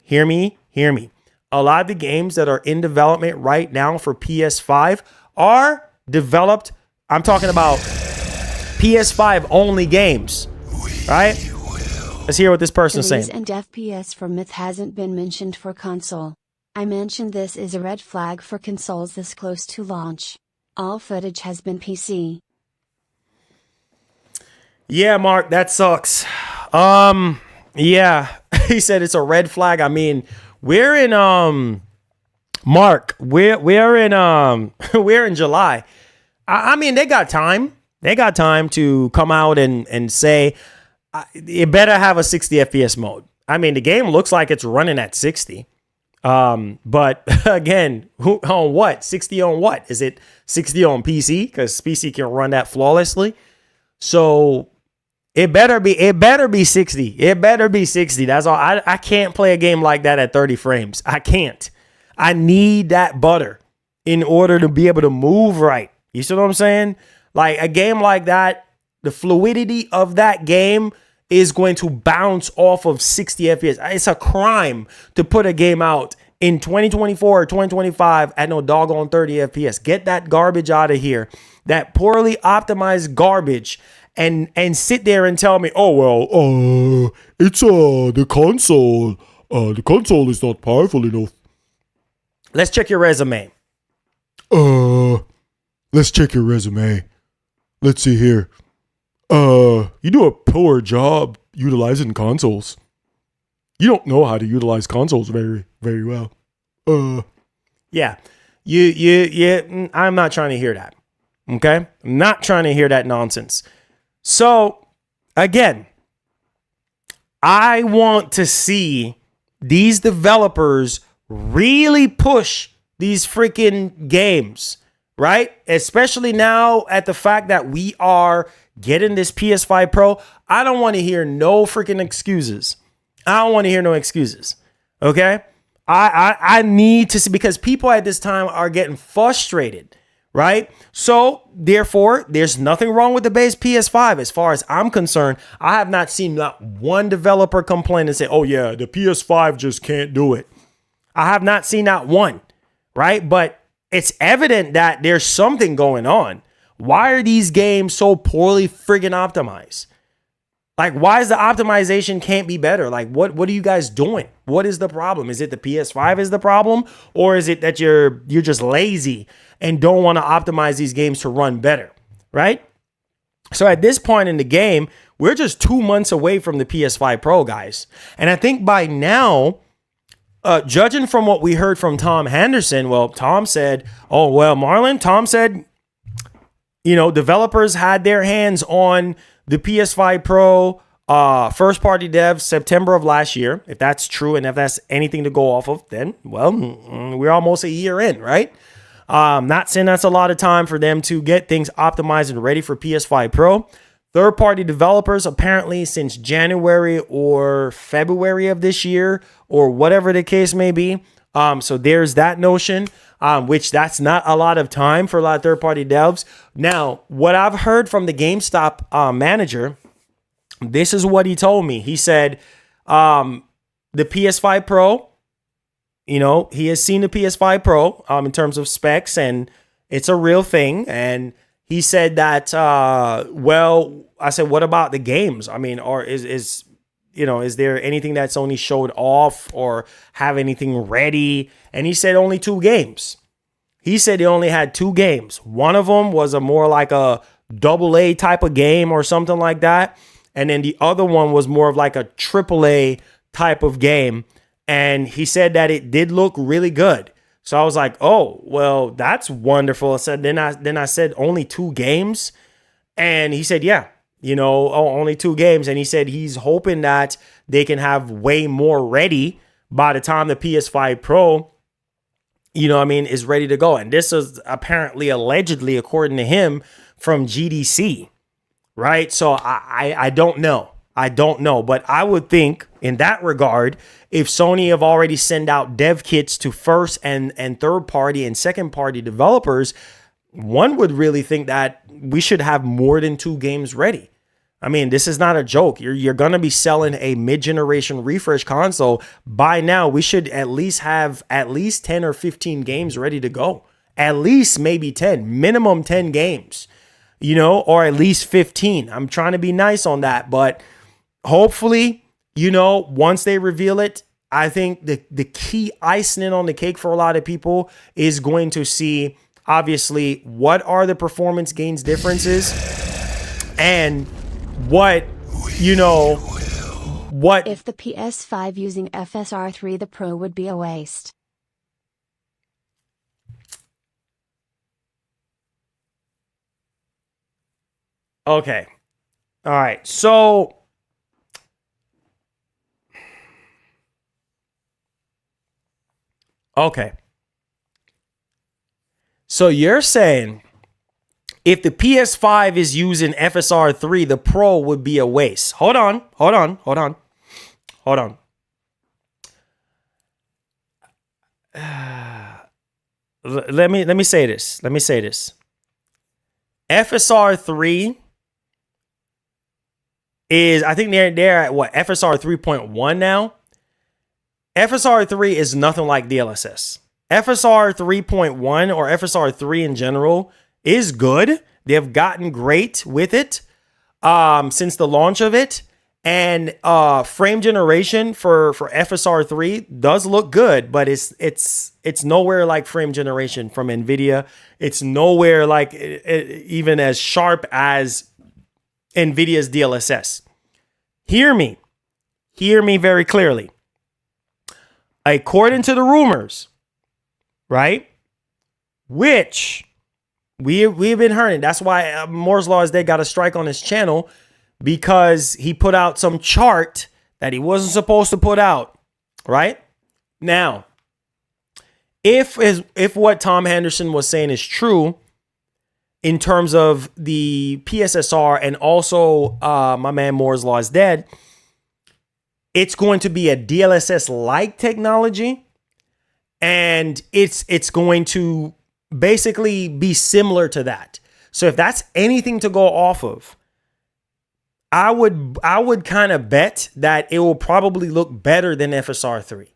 A lot of the games that are in development right now for PS5 are developed. I'm talking about PS5 only games, right? Let's hear what this person is saying. And FPS for Myth hasn't been mentioned for console. I mentioned this is a red flag for consoles this close to launch. All footage has been PC. Yeah, Mark, that sucks. Yeah, he said it's a red flag. I mean, we're in Mark, we're in we're in July. I mean, they got time. They got time to come out and say it better have a 60 FPS mode. I mean, the game looks like it's running at 60. But again, on what? 60 on what? Is it 60 on PC? Because PC can run that flawlessly. So it better be 60. It better be 60. That's all. I can't play a game like that at 30 frames. I can't. I need that butter in order to be able to move right. You see what I'm saying? Like a game like that, the fluidity of that game is going to bounce off of 60 FPS. It's a crime to put a game out in 2024 or 2025 at no doggone 30 FPS. Get that garbage out of here. That poorly optimized garbage. And sit there and tell me, oh, well, it's the console. The console is not powerful enough. Let's check your resume. Let's check your resume. Let's see here. You do a poor job utilizing consoles. You don't know how to utilize consoles very, very well. Yeah. I'm not trying to hear that. Okay? I'm not trying to hear that nonsense. So, again, I want to see these developers really push these freaking games, right? Especially now at the fact that we are getting this PS5 Pro. I don't want to hear no freaking excuses. I don't want to hear no excuses. Okay? I need to see, because people at this time are getting frustrated, right? So therefore, there's nothing wrong with the base PS5 as far as I'm concerned. I have not seen not one developer complain and say, oh yeah, the PS5 just can't do it. I have not seen not one, right? But it's evident that there's something going on. Why are these games so poorly friggin' optimized? Like, why is the optimization can't be better? Like, what are you guys doing? What is the problem? Is it the PS5 is the problem? Or is it that you're just lazy and don't want to optimize these games to run better, right? So at this point in the game, we're just 2 months away from the PS5 Pro, guys. And I think by now, judging from what we heard from Tom Henderson, well, Tom said, oh, well, Marlon, Tom said, developers had their hands on the PS5 Pro first party devs September of last year. If that's true and if that's anything to go off of, then, well, we're almost a year in, right? Not saying that's a lot of time for them to get things optimized and ready for PS5 Pro. Third party developers apparently since January or February of this year or whatever the case may be. So there's that notion, which that's not a lot of time for a lot of third-party devs. Now, what I've heard from the GameStop manager, this is what he told me. He said the PS5 Pro, he has seen the PS5 Pro in terms of specs, and it's a real thing. And he said that, I said, what about the games? I mean, or is there anything that Sony showed off or have anything ready? And he said only 2 games. He said he only had 2 games. One of them was a more like a AA type of game or something like that. And then the other one was more of like a AAA type of game. And he said that it did look really good. So I was like, oh, well, that's wonderful. I said, then I said only 2 games. And he said, yeah. Only 2 games. And he said he's hoping that they can have way more ready by the time the PS5 Pro, is ready to go. And this is apparently, allegedly, according to him, from GDC, right? So I don't know. But I would think in that regard, if Sony have already sent out dev kits to first and third party and second party developers, one would really think that we should have more than 2 games ready. I mean, this is not a joke. You're going to be selling a mid-generation refresh console. By now, we should at least have at least 10 or 15 games ready to go. At least maybe 10, minimum 10 games, or at least 15. I'm trying to be nice on that, but hopefully, once they reveal it, I think the key icing on the cake for a lot of people is going to see, obviously, what are the performance gains differences and what if the PS5 using FSR3 the Pro would be a waste. Okay. All right. So Okay. So you're saying if the PS5 is using FSR 3, the Pro would be a waste. Hold on. Let me say this. FSR 3 is, I think they're at what, FSR 3.1 now? FSR 3 is nothing like DLSS. FSR 3.1 or FSR 3 in general is good. They've gotten great with it since the launch of it. And frame generation for FSR 3 does look good, but it's nowhere like frame generation from NVIDIA. It's nowhere like even as sharp as NVIDIA's DLSS. Hear me very clearly. According to the rumors, right? Which we've been hearing. That's why Moore's Law is Dead got a strike on his channel, because he put out some chart that he wasn't supposed to put out, right? Now, if what Tom Henderson was saying is true in terms of the PSSR and also my man Moore's Law is Dead, it's going to be a DLSS-like technology, and it's going to basically be similar to that. So if that's anything to go off of, I would kind of bet that it will probably look better than FSR 3.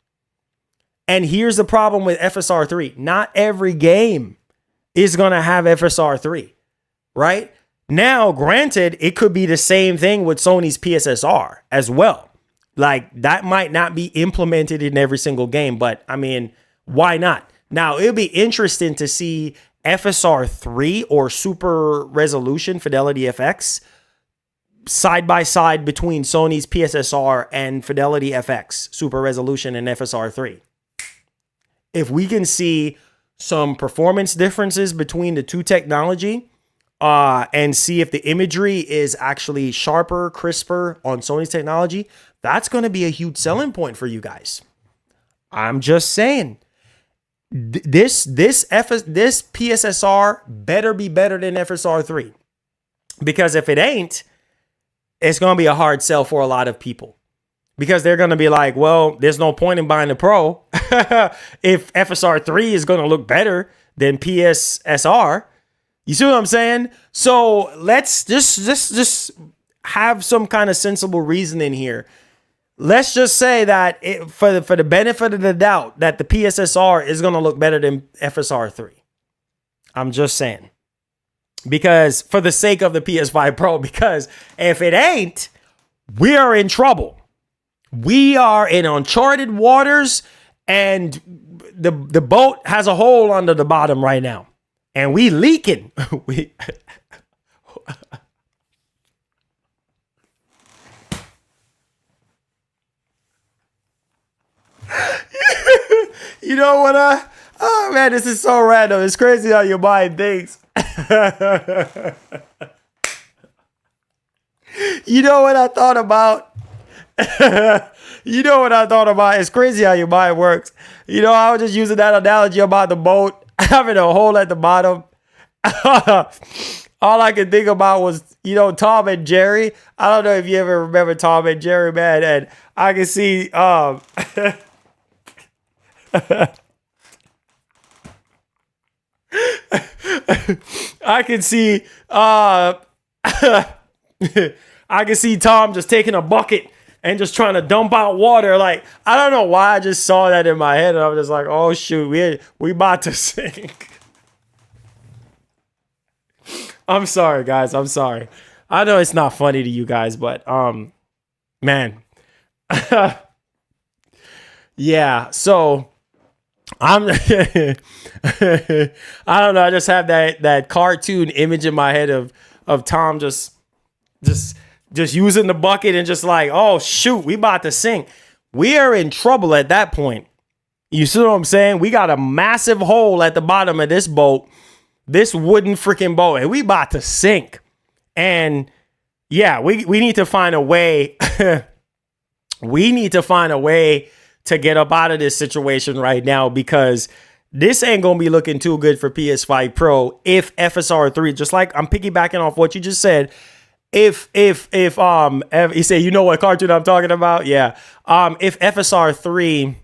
And here's the problem with FSR 3. Not every game is going to have FSR 3, right? Now, granted, it could be the same thing with Sony's PSSR as well. Like, that might not be implemented in every single game, but I mean, why not? Now, it'll be interesting to see FSR 3 or Super Resolution Fidelity FX side by side between Sony's PSSR and Fidelity FX, Super Resolution, and FSR 3. If we can see some performance differences between the two technology, and see if the imagery is actually sharper, crisper on Sony's technology, that's going to be a huge selling point for you guys. I'm just saying, this PSSR better be better than FSR 3, because if it ain't, it's going to be a hard sell for a lot of people, because they're going to be like, well, there's no point in buying the Pro if FSR 3 is going to look better than PSSR. You see what I'm saying? So let's just have some kind of sensible reasoning here. Let's just say that for the benefit of the doubt, that the PSSR is going to look better than FSR 3. I'm just saying. Because for the sake of the PS5 Pro, because if it ain't, we are in trouble. We are in uncharted waters, and the boat has a hole under the bottom right now. And we leaking. You know what? Oh man, this is so random. It's crazy how you're buying things. You know what I thought about? It's crazy how your mind works. You know, I was just using that analogy about the boat having a hole at the bottom. All I could think about was, you know, Tom and Jerry. I don't know if you ever remember Tom and Jerry, man. And I can see, I can see, I can see Tom just taking a bucket and just trying to dump out water. Like, I don't know why I just saw that in my head. And I was just like, oh shoot, we about to sink. I'm sorry, guys. I'm sorry. I know it's not funny to you guys, but man. Yeah, so I'm I don't know, I just have that cartoon image in my head of Tom just using the bucket and just like, oh shoot, we about to sink. We are in trouble at that point. You see what I'm saying? We got a massive hole at the bottom of this boat, this wooden freaking boat, and we about to sink. And yeah, we need to find a way. We need to find a way to get up out of this situation right now, because this ain't gonna be looking too good for PS5 Pro if FSR3, just like I'm piggybacking off what you just said. If you say, you know what cartoon I'm talking about? Yeah. If FSR3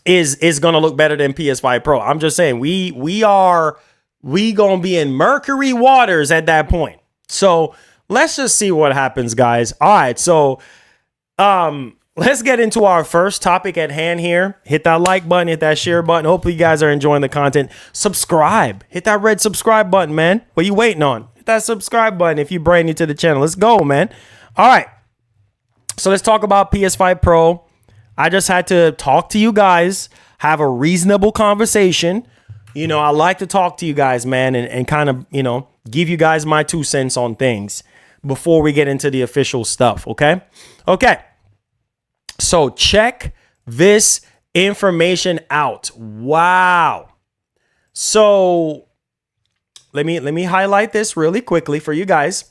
is gonna look better than PS5 Pro, I'm just saying we gonna be in murky waters at that point. So let's just see what happens, guys. All right, so let's get into our first topic at hand here. Hit that like button, hit that share button. Hopefully you guys are enjoying the content. Subscribe. Hit that red subscribe button, man. What are you waiting on? Hit that subscribe button if you're brand new to the channel. Let's go, man. All right. So let's talk about PS5 Pro. I just had to talk to you guys, have a reasonable conversation. You know, I like to talk to you guys, man, and kind of, you know, give you guys my 2 cents on things before we get into the official stuff, okay? Okay. So check this information out. Wow. So let me highlight this really quickly for you guys.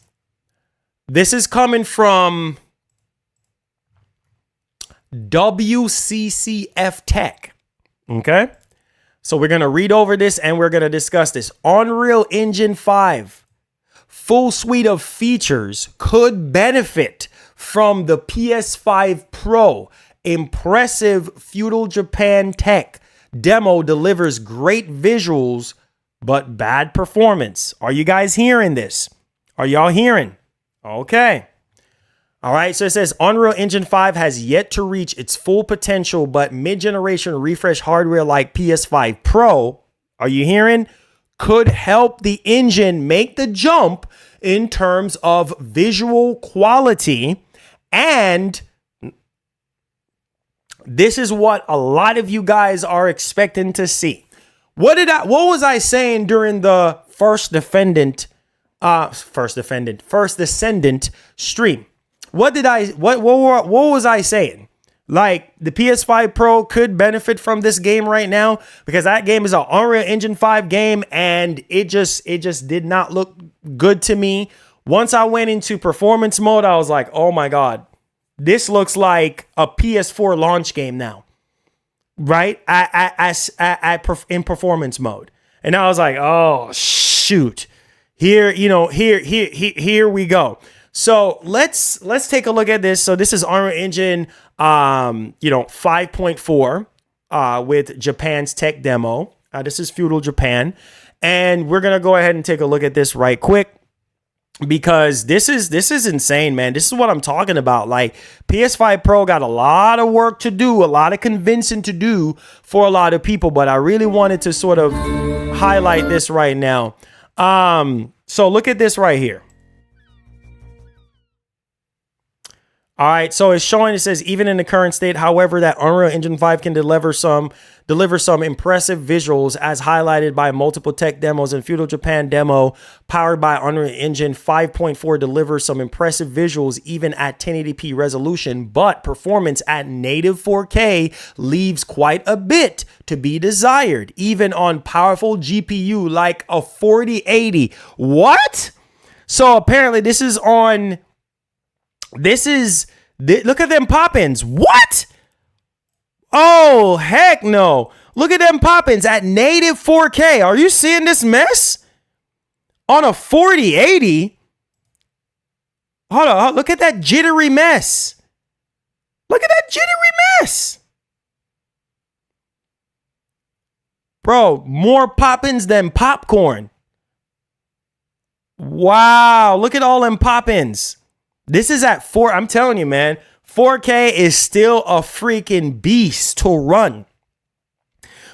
This is coming from WCCF Tech. Okay. So we're going to read over this and we're going to discuss this. Unreal Engine 5 full suite of features could benefit from the PS5 Pro. Impressive feudal Japan tech demo delivers great visuals, but bad performance. Are you guys hearing this? Are y'all hearing? Okay. All right. So it says Unreal Engine 5 has yet to reach its full potential, but mid-generation refresh hardware like PS5 Pro, are you hearing? Could help the engine make the jump in terms of visual quality. And this is what a lot of you guys are expecting to see. What was I saying during the First Descendant stream? What was I saying? Like, the PS5 Pro could benefit from this game right now because that game is an Unreal Engine 5 game and it just did not look good to me. Once I went into performance mode, I was like, oh my God, this looks like a PS4 launch game now, right? In performance mode. And I was like, oh shoot, here we go. So let's take a look at this. So this is Unreal Engine 5.4 with Japan's tech demo. This is feudal Japan. And we're going to go ahead and take a look at this right quick, because this is insane, man. This is what I'm talking about. Like, PS5 Pro got a lot of work to do, a lot of convincing to do for a lot of people, but I really wanted to sort of highlight this right now. So look at this right here. All right, so it's showing, it says, even in the current state, however, that Unreal Engine 5 can deliver some impressive visuals as highlighted by multiple tech demos, and Feudal Japan demo powered by Unreal Engine 5.4 delivers some impressive visuals even at 1080p resolution, but performance at native 4K leaves quite a bit to be desired, even on powerful GPU like a 4080. What? So apparently this is on... look at them pop-ins. What? Oh, heck no. Look at them pop-ins at native 4K. Are you seeing this mess? On a 4080? Hold on. Look at that jittery mess. Look at that jittery mess. Bro, more pop-ins than popcorn. Wow. Look at all them pop-ins. This is at 4. I'm telling you, man, 4K is still a freaking beast to run.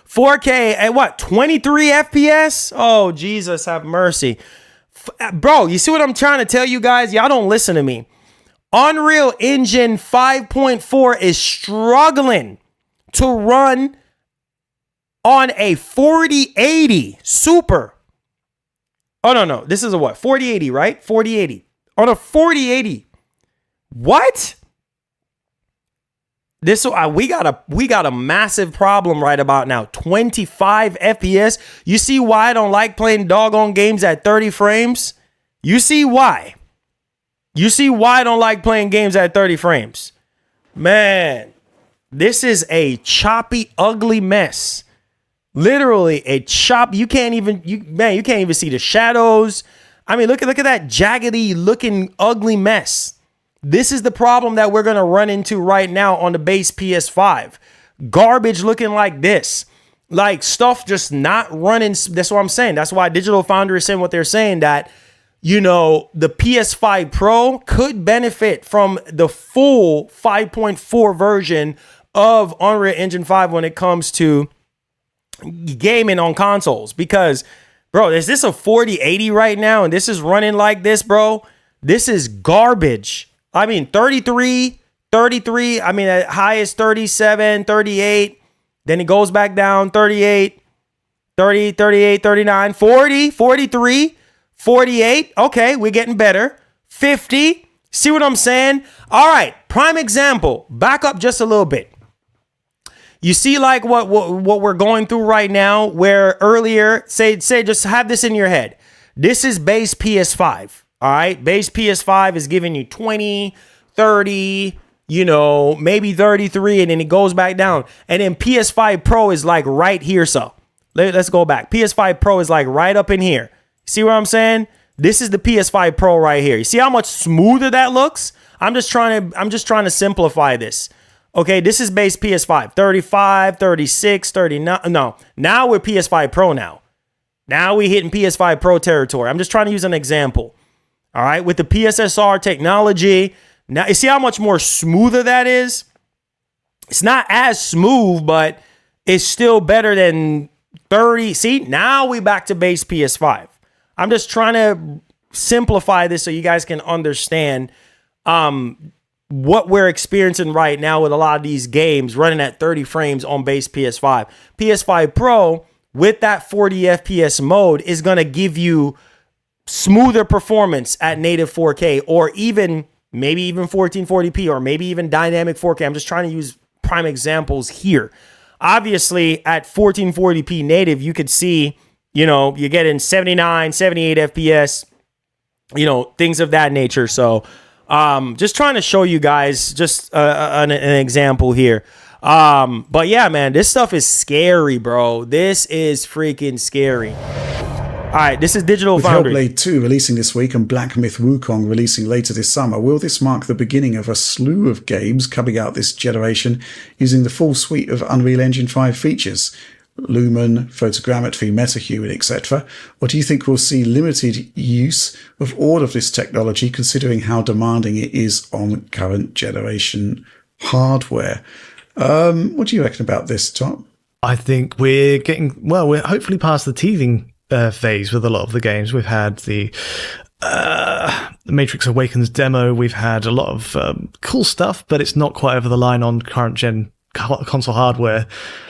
4K at what? 23 FPS? Oh, Jesus, have mercy. Bro, you see what I'm trying to tell you guys? Y'all don't listen to me. Unreal Engine 5.4 is struggling to run on a 4080 Super. Oh, no. This is a what? 4080, right? 4080. On a 4080. What? This we got a massive problem right about now. 25 FPS. You see why I don't like playing doggone games at 30 frames? You see why? You see why I don't like playing games at 30 frames? Man, This is a choppy, ugly mess. Literally a chop. You can't even see the shadows. I mean, look at that jaggedy looking ugly mess. This is the problem that we're gonna run into right now on the base PS5. Garbage looking like this. Like stuff just not running. That's what I'm saying. That's why Digital Foundry is saying what they're saying, that, you know, the PS5 Pro could benefit from the full 5.4 version of Unreal Engine 5 when it comes to gaming on consoles. Because, bro, is this a 4080 right now and this is running like this, bro? This is garbage. I mean, 33, I mean, at highest 37, 38. Then it goes back down, 38, 30, 38, 39, 40, 43, 48. Okay, we're getting better. 50. See what I'm saying? All right, prime example. Back up just a little bit. You see like what we're going through right now, where earlier, say just have this in your head. This is base PS5, all right? Base PS5 is giving you 20, 30, you know, maybe 33, and then it goes back down. And then PS5 Pro is like right here, so. Let's go back. PS5 Pro is like right up in here. See what I'm saying? This is the PS5 Pro right here. You see how much smoother that looks? I'm just trying to simplify this. Okay, this is base PS5. 35, 36, 39. No, now we're PS5 Pro now. Now we're hitting PS5 Pro territory. I'm just trying to use an example. All right, with the PSSR technology. Now, you see how much more smoother that is? It's not as smooth, but it's still better than 30. See, now we back to base PS5. I'm just trying to simplify this so you guys can understand what we're experiencing right now with a lot of these games running at 30 frames on base PS5. PS5 Pro with that 40 FPS mode is going to give you smoother performance at native 4K, or even maybe even 1440p, or maybe even dynamic 4K. I'm just trying to use prime examples here. Obviously, at 1440p native, you could see, you know, you're getting 79, 78 FPS, you know, things of that nature. So just trying to show you guys just an example here. But yeah, man, this stuff is scary, bro. This is freaking scary. All right, this is Digital Foundry. With Hellblade 2 releasing this week and Black Myth Wukong releasing later this summer, will this mark the beginning of a slew of games coming out this generation using the full suite of Unreal Engine 5 features? Lumen, photogrammetry, metahue, etc. Or do you think we'll see limited use of all of this technology, considering how demanding it is on current generation hardware? What do you reckon about this, Tom? I think we're hopefully past the teething phase with a lot of the games. We've had the Matrix Awakens demo. We've had a lot of cool stuff, but it's not quite over the line on current gen console hardware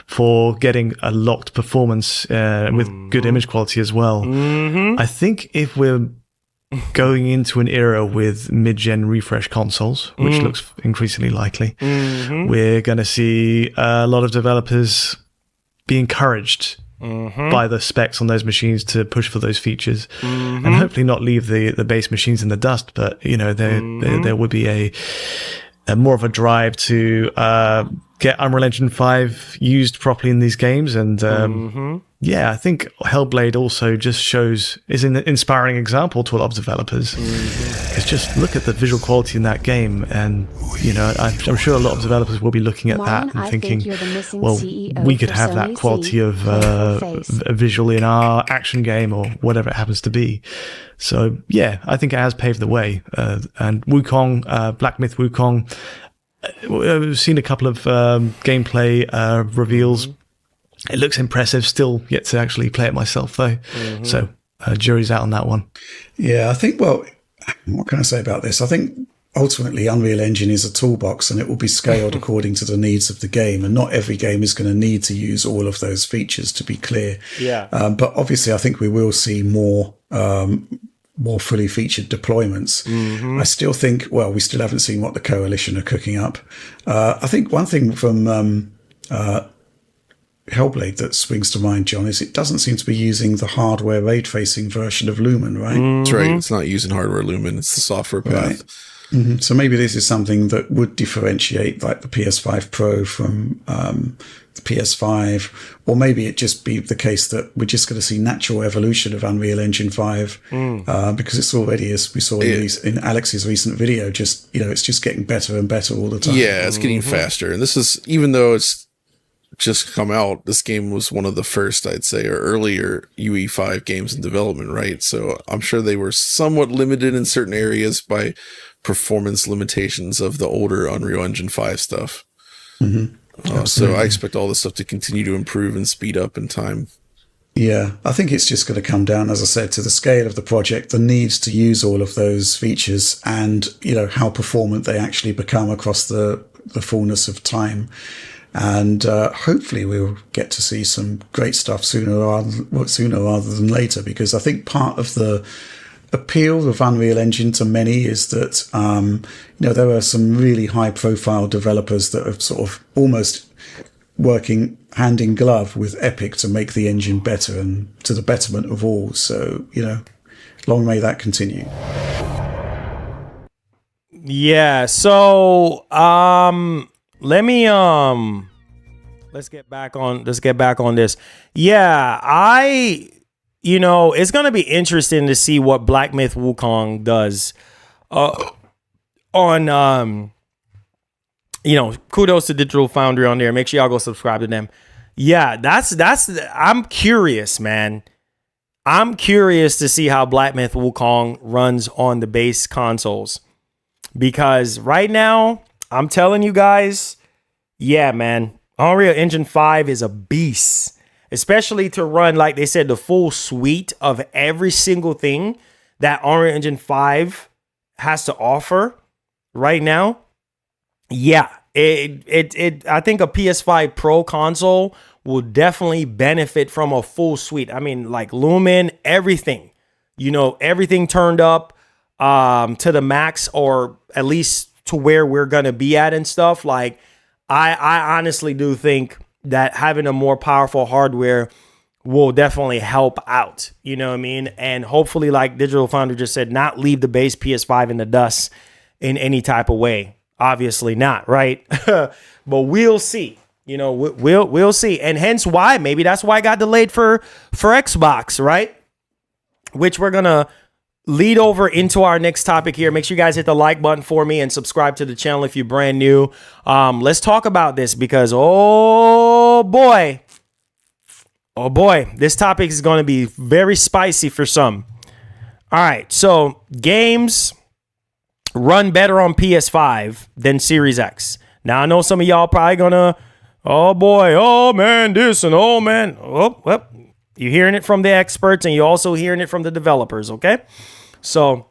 for getting a locked performance with good image quality as well. I think if we're going into an era with mid-gen refresh consoles, which looks increasingly likely, we're going to see a lot of developers be encouraged by the specs on those machines to push for those features, and hopefully not leave the base machines in the dust. But you know, there would be a more of a drive to get Unreal Engine 5 used properly in these games. And yeah, I think Hellblade also just is an inspiring example to a lot of developers. It's just look at the visual quality in that game, and you know, I'm sure a lot of developers will be looking at that and thinking, well, we could have that quality of visual in our action game or whatever it happens to be. So yeah, I think it has paved the way. And Wukong, Black Myth Wukong, we've seen a couple of gameplay reveals. It looks impressive. Still yet to actually play it myself, though. So jury's out on that one. Yeah, I think, well, what can I say about this? I think ultimately Unreal Engine is a toolbox, and it will be scaled according to the needs of the game. And not every game is going to need to use all of those features, to be clear. Yeah. But obviously, I think we will see more fully featured deployments. I still think, well, we still haven't seen what the Coalition are cooking up. I think one thing from Hellblade that springs to mind, John, is it doesn't seem to be using the hardware ray tracing version of Lumen, right? That's right. It's not using hardware Lumen. It's the software path. So maybe this is something that would differentiate like the PS5 Pro from the PS5, or maybe it just be the case that we're just going to see natural evolution of Unreal Engine 5 because it's already, as we saw in Alex's recent video, just it's just getting better and better all the time. Yeah, it's getting faster, and this is, even though it's just come out, this game was one of the first, I'd say, or earlier UE5 games in development, right? So I'm sure they were somewhat limited in certain areas by performance limitations of the older Unreal Engine 5 stuff. So I expect all this stuff to continue to improve and speed up in time. Yeah, I think it's just going to come down, as I said, to the scale of the project, the needs to use all of those features, and how performant they actually become across the fullness of time. And hopefully we'll get to see some great stuff sooner rather than later, because I think part of the appeal of Unreal Engine to many is that there are some really high profile developers that are sort of almost working hand in glove with Epic to make the engine better and to the betterment of all. So long may that continue. Yeah, so let me let's get back on this. Yeah, it's going to be interesting to see what Black Myth Wukong does on kudos to Digital Foundry on there. Make sure y'all go subscribe to them. Yeah, I'm curious, man. I'm curious to see how Black Myth Wukong runs on the base consoles, because right now, I'm telling you guys, yeah, man, Unreal Engine 5 is a beast, especially to run, like they said, the full suite of every single thing that Unreal Engine 5 has to offer right now. Yeah, I think a PS5 Pro console will definitely benefit from a full suite. I mean, like Lumen, everything, everything turned up to the max, or at least to where we're going to be at and stuff. Like, I honestly do think that having a more powerful hardware will definitely help out. You know what I mean? And hopefully, like Digital Foundry just said, not leave the base PS5 in the dust in any type of way. Obviously not, right? But we'll see. We'll see. And hence why, maybe that's why it got delayed for Xbox, right? Which we're going to lead over into our next topic here. Make sure you guys hit the like button for me and subscribe to the channel if you're brand new. Let's talk about this, because oh boy, this topic is going to be very spicy for some. All right, so games run better on PS5 than Series X. Now I know some of y'all probably gonna, oh boy, oh man, this and oh man, well, you're hearing it from the experts, and you're also hearing it from the developers, okay? So,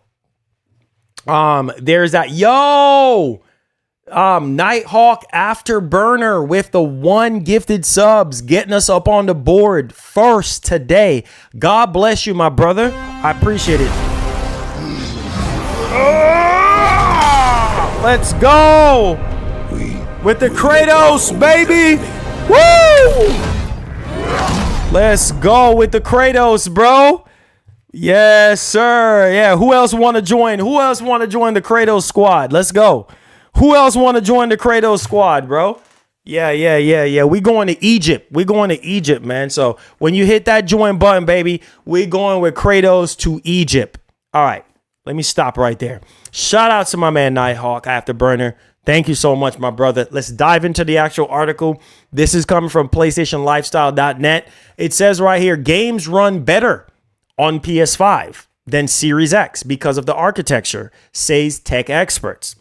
there's that. Nighthawk Afterburner with the 1 gifted subs, getting us up on the board first today. God bless you, my brother. I appreciate it. Let's go with the Kratos, baby. Woo! Let's go with the Kratos, bro. Yes, sir. Yeah. Who else want to join? The Kratos squad? Let's go. Who else want to join the Kratos squad, bro? Yeah. We going to Egypt. Man. So when you hit that join button, baby, we going with Kratos to Egypt. All right. Let me stop right there. Shout out to my man Nighthawk Afterburner. Thank you so much, my brother. Let's dive into the actual article. This is coming from PlayStationLifestyle.net. It says right here, games run better on PS5 than Series X because of the architecture, says tech experts.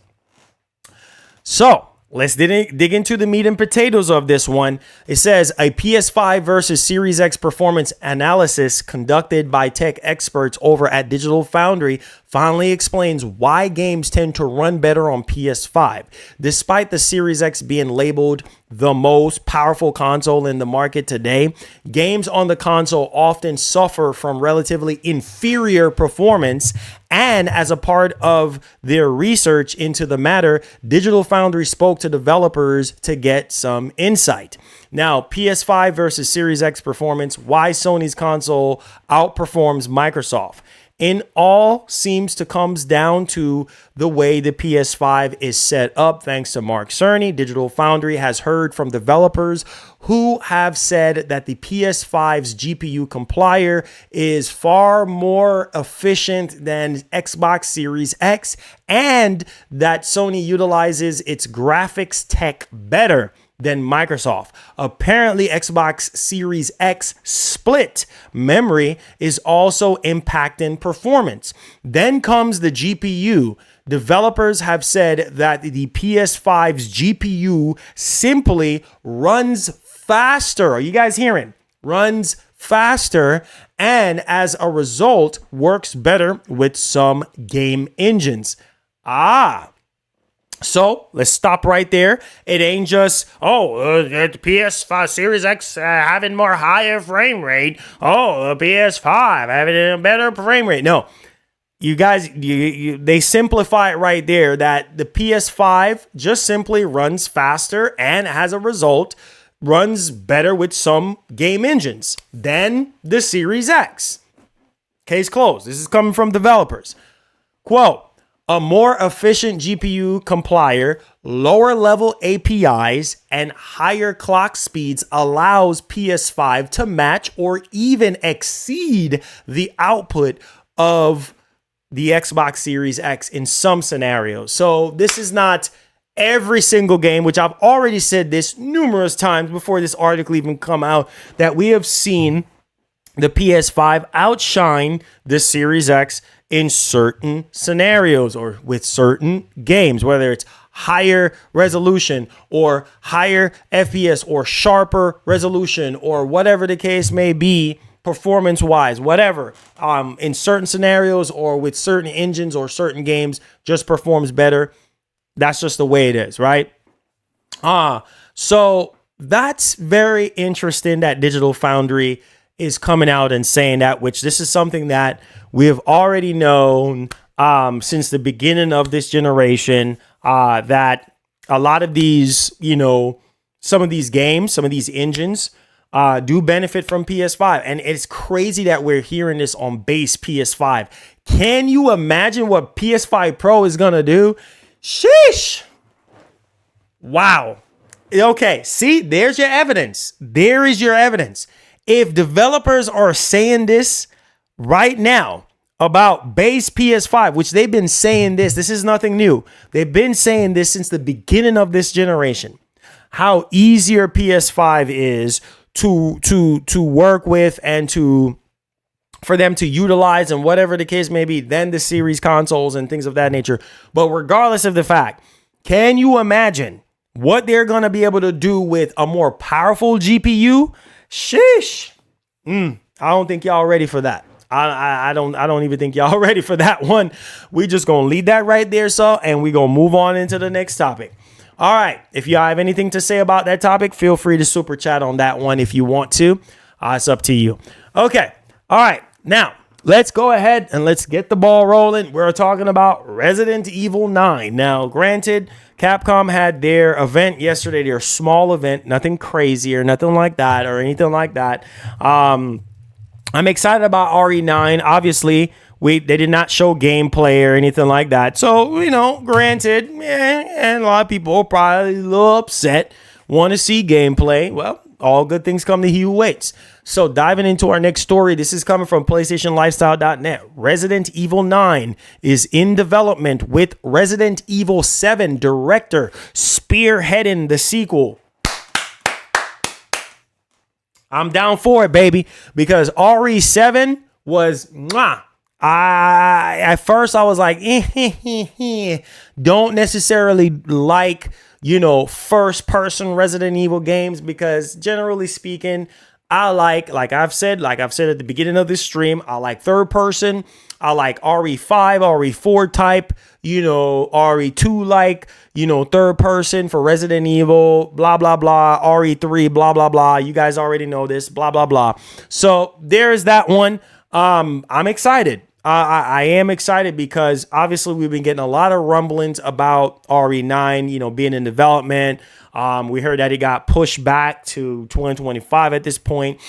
So let's dig into the meat and potatoes of this one. It says a PS5 versus Series X performance analysis conducted by tech experts over at Digital Foundry finally explains why games tend to run better on PS5. Despite the Series X being labeled the most powerful console in the market today, games on the console often suffer from relatively inferior performance. And as a part of their research into the matter, Digital Foundry spoke to developers to get some insight. Now, PS5 versus Series X performance, why Sony's console outperforms Microsoft. in all seems to comes down to the way the PS5 is set up. Thanks to Mark Cerny, Digital Foundry has heard from developers who have said that the PS5's GPU compiler is far more efficient than Xbox Series X, and that Sony utilizes its graphics tech better than Microsoft. Apparently, Xbox Series X split memory is also impacting performance. Then comes the GPU. Developers have said that the PS5's GPU simply runs faster. Are you guys hearing? Runs faster, and as a result, works better with some game engines. So let's stop right there. It ain't just, the PS5 Series X having more higher frame rate. The PS5 having a better frame rate. No, you guys, they simplify it right there that the PS5 just simply runs faster and as a result runs better with some game engines than the Series X. Case closed. This is coming from developers. Quote, a more efficient GPU compiler, lower level APIs, and higher clock speeds allows PS5 to match or even exceed the output of the Xbox Series X in some scenarios. So this is not every single game, which I've already said this numerous times before this article even come out, that we have seen the PS5 outshine the Series X in certain scenarios or with certain games, whether it's higher resolution or higher FPS or sharper resolution or whatever the case may be, performance wise, whatever, in certain scenarios or with certain engines or certain games just performs better. That's just the way it is, right? So that's very interesting that Digital Foundry is coming out and saying that, which this is something that we have already known since the beginning of this generation, that a lot of these, some of these games, some of these engines do benefit from PS5. And it's crazy that we're hearing this on base PS5. Can you imagine what PS5 Pro is going to do? Sheesh. Wow. Okay, see, there's your evidence. There is your evidence. If developers are saying this right now about base PS5, which they've been saying this is nothing new. They've been saying this since the beginning of this generation. How easier PS5 is to work with and for them to utilize and whatever the case may be than the series consoles and things of that nature. But regardless of the fact, can you imagine what they're going to be able to do with a more powerful GPU? Sheesh. I don't think y'all ready for that. I don't even think y'all ready for that one. We just going to leave that right there, and we going to move on into the next topic. All right. If y'all have anything to say about that topic, feel free to super chat on that one if you want to. It's up to you. Okay. All right. Now, let's go ahead and let's get the ball rolling. We're talking about Resident Evil 9. Now, granted, Capcom had their event yesterday, their small event, nothing crazy or nothing like that or anything like that. I'm excited about RE9. Obviously, they did not show gameplay or anything like that. So, granted, and a lot of people are probably a little upset, want to see gameplay. Well, all good things come to he who waits. So diving into our next story, this is coming from PlayStationLifestyle.net. Resident Evil 9 is in development with Resident Evil 7 director spearheading the sequel. I'm down for it, baby, because RE7 was at first I was like, don't necessarily like, first person Resident Evil games, because generally speaking, I like I've said at the beginning of this stream, I like third person. I like RE5, RE4 type, RE2 like, third person for Resident Evil, blah, blah, blah, RE3, blah, blah, blah. You guys already know this, blah, blah, blah. So there's that one. I'm excited. I am excited because obviously we've been getting a lot of rumblings about RE9, being in development. We heard that it got pushed back to 2025 at this point.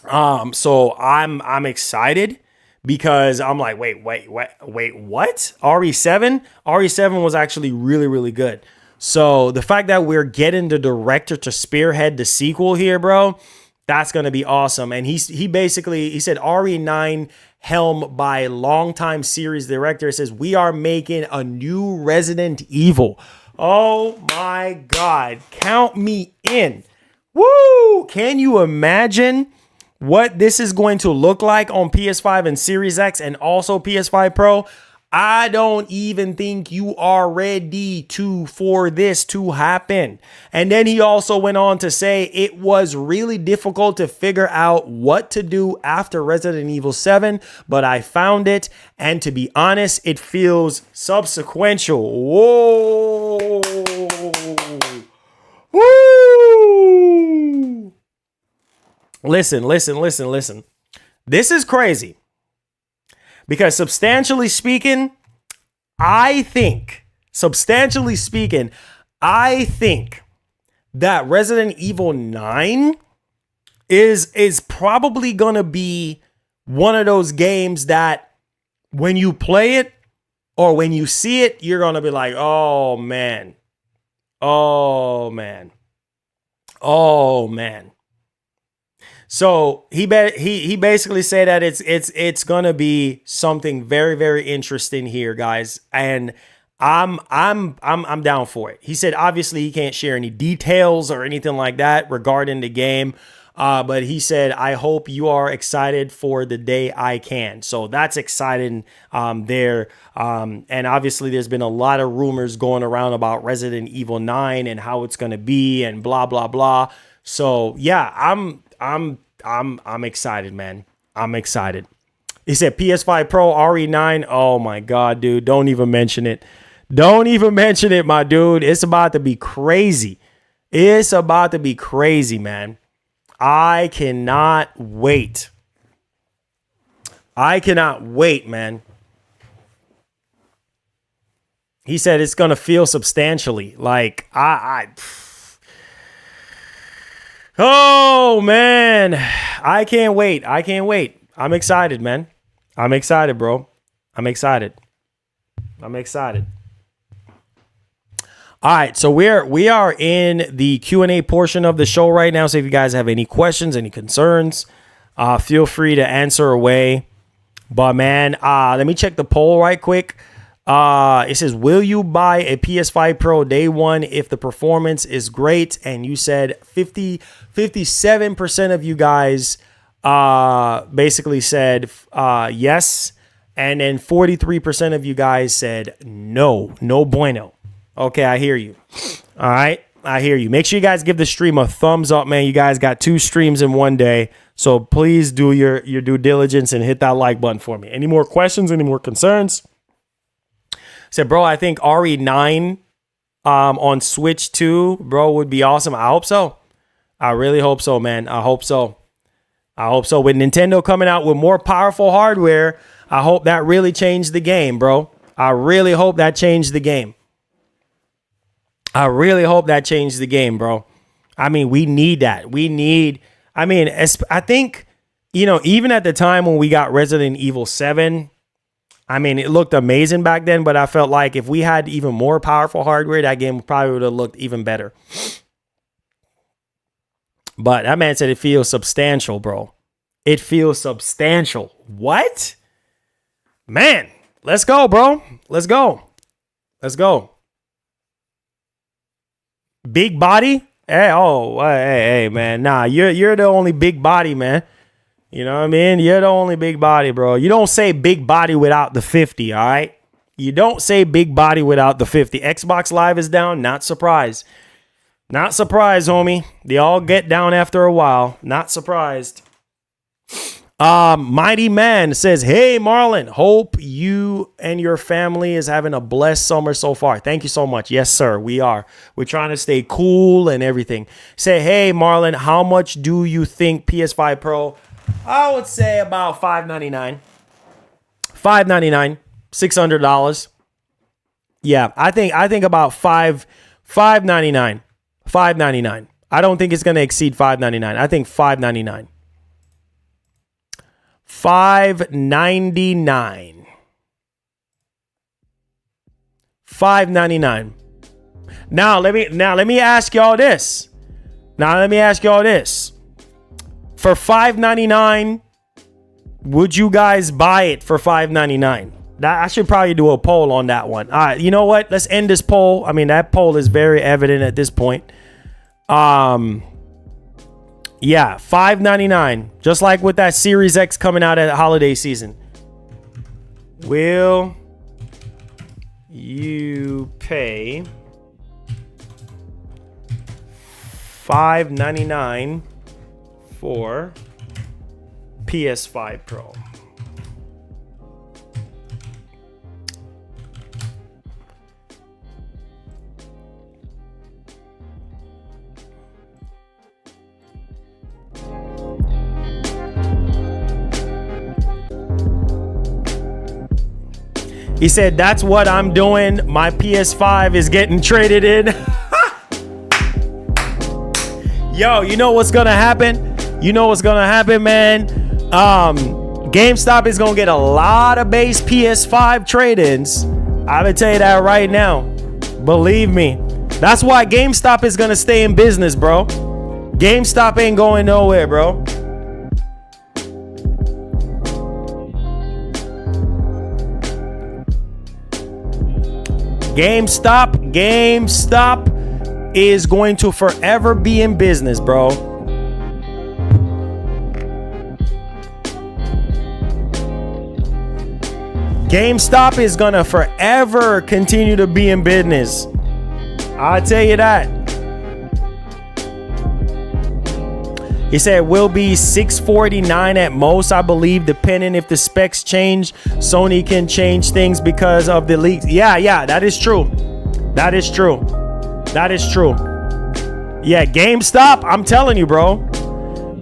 So I'm excited because I'm like, wait, what? RE7? RE7 was actually really, really good. So the fact that we're getting the director to spearhead the sequel here, bro, that's going to be awesome. And he said RE9 helm by longtime series director. It says, we are making a new Resident Evil. Oh my God. Count me in. Woo! Can you imagine what this is going to look like on PS5 and Series X and also PS5 Pro? I don't even think you are ready for this to happen. And then he also went on to say it was really difficult to figure out what to do after Resident Evil 7, but I found it. And to be honest, it feels subsequential. Whoa. Woo. Listen. This is crazy. Because substantially speaking, I think that Resident Evil 9 is probably going to be one of those games that when you play it or when you see it, you're going to be like, oh man. So he basically said that it's gonna be something very, very interesting here, guys, and I'm down for it. He said obviously he can't share any details or anything like that regarding the game, but he said I hope you are excited for the day I can. So that's exciting there, and obviously there's been a lot of rumors going around about Resident Evil 9 and how it's gonna be and blah blah blah. So yeah, I'm excited, man. I'm excited. He said PS5 Pro RE9. Oh my God, dude. Don't even mention it. Don't even mention it, my dude. It's about to be crazy. It's about to be crazy, man. I cannot wait. Man. He said it's going to feel substantially like oh man, I can't wait. I'm excited, man. I'm excited, bro. I'm excited. All right, so we are in the Q&A portion of the show right now. So if you guys have any questions, any concerns, feel free to answer away. But man, let me check the poll right quick. It says, will you buy a PS5 Pro day one if the performance is great? And you said 57% of you guys basically said yes. And then 43% of you guys said no bueno. Okay, I hear you. All right, I hear you. Make sure you guys give the stream a thumbs up, man. You guys got 2 streams in one day. So please do your due diligence and hit that like button for me. Any more questions? Any more concerns? Said, bro, I think RE9 on Switch 2, bro, would be awesome. I hope so. I really hope so, man. I hope so. With Nintendo coming out with more powerful hardware, I hope that really changed the game, bro. I really hope that changed the game. Bro. I mean, we need that. I think, even at the time when we got Resident Evil 7, I mean, it looked amazing back then, but I felt like if we had even more powerful hardware, that game probably would have looked even better. But that man said it feels substantial, bro. It feels substantial. What? Man, let's go, bro. Let's go. Big body? Hey, man. Nah, you're the only big body, man. You know what I mean? You're the only big body, bro. You don't say big body without the 50, all right? You don't say big body without the 50. Xbox Live is down. Not surprised. Not surprised, homie. They all get down after a while. Not surprised. Mighty Man says, hey, Marlon, hope you and your family is having a blessed summer so far. Thank you so much. Yes, sir, we are. We're trying to stay cool and everything. Say, hey, Marlon, how much do you think PS5 Pro? I would say about $599. $600. Yeah, I think about $599. $599. I don't think it's going to exceed $599. I think $599. $599. $599. Now let me ask y'all this. For $599, would you guys buy it for $599? I should probably do a poll on that one. All right, you know what? Let's end this poll. I mean, that poll is very evident at this point. Yeah, $599. Just like with that Series X coming out at holiday season. Will you pay $599 for PS5 Pro? He said, that's what I'm doing. My PS5 is getting traded in. Yo, you know what's gonna happen? Man? GameStop is gonna get a lot of base PS5 trade-ins. I'm gonna tell you that right now. Believe me. That's why GameStop is gonna stay in business, bro. GameStop ain't going nowhere, bro. GameStop is going to forever be in business, bro. GameStop is gonna forever continue to be in business. I'll tell you that. He said it will be $649 at most, I believe, depending if the specs change. Sony can change things because of the leaks. Yeah, that is true. That is true. Yeah, GameStop, I'm telling you, bro.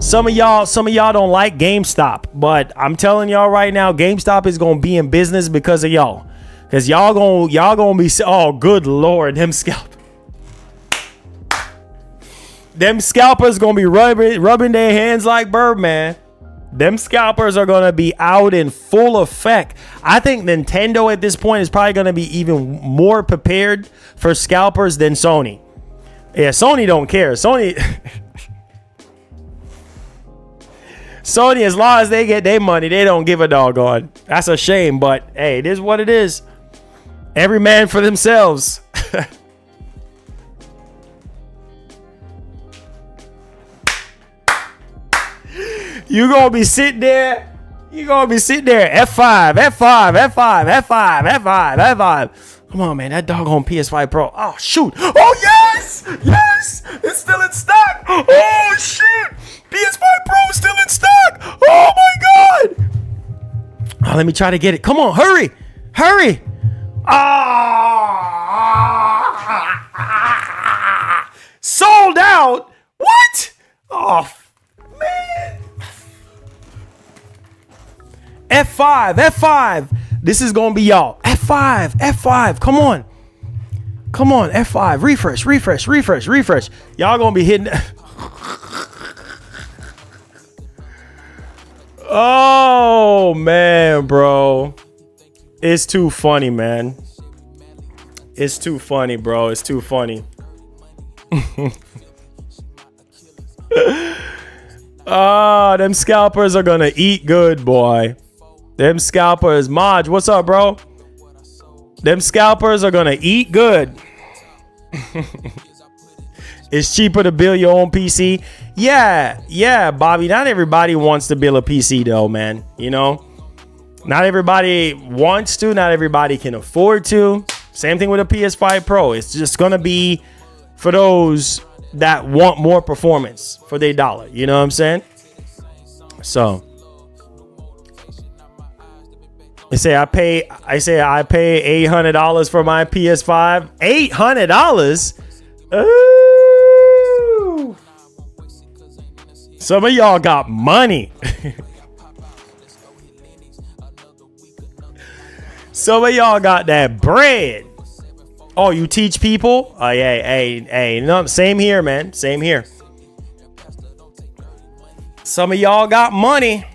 Some of y'all don't like GameStop, but I'm telling y'all right now, GameStop is gonna be in business because of y'all. Cause y'all gonna be, oh good Lord, them scalpers gonna be rubbing their hands like Birdman. Them scalpers are gonna be out in full effect. I think Nintendo at this point is probably gonna be even more prepared for scalpers than Sony. Yeah, Sony don't care. Sony, as long as they get their money, they don't give a doggone. That's a shame, but hey, it is what it is. Every man for themselves. You gonna be sitting there. F5. Come on, man. That doggone PS5 Pro. Oh, shoot. Oh, yes. It's still in stock. Oh, shoot. PS5 Pro is still in stock. Oh, my God. Oh, let me try to get it. Come on. Hurry. Sold out. What? Oh, man. F5. This is gonna be y'all. F5. Come on. F5. Refresh. Y'all gonna be hitting. Oh man, bro. It's too funny, man. It's too funny, bro. It's too funny. Them scalpers are gonna eat good, boy. Them scalpers. Maj, what's up, bro? Them scalpers are gonna eat good. It's cheaper to build your own PC. Yeah, Bobby. Not everybody wants to build a PC though, man. You know, not everybody wants to. Not everybody can afford to. Same thing with a PS5 Pro. It's just gonna be for those that want more performance for their dollar. You know what I'm saying? So I say I pay $800 for my PS5. $800? Ooh. Some of y'all got money. Some of y'all got that bread. Oh, you teach people? Oh, yeah, hey, no, same here, man. Same here. Some of y'all got money.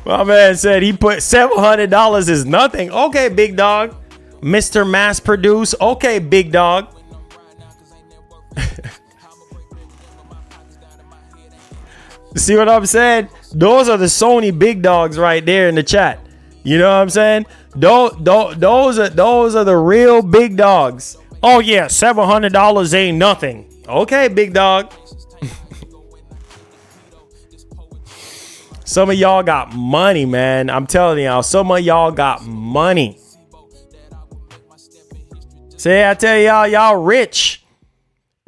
My man said he put $700 is nothing. Okay, big dog. Mr. Mass Produce. Okay, big dog. See what I'm saying? Those are the Sony big dogs right there in the chat. You know what I'm saying? Those are the real big dogs. Oh yeah, $700 ain't nothing. Okay, big dog. Some of y'all got money, man. I'm telling y'all, some of y'all got money. Say, I tell y'all rich.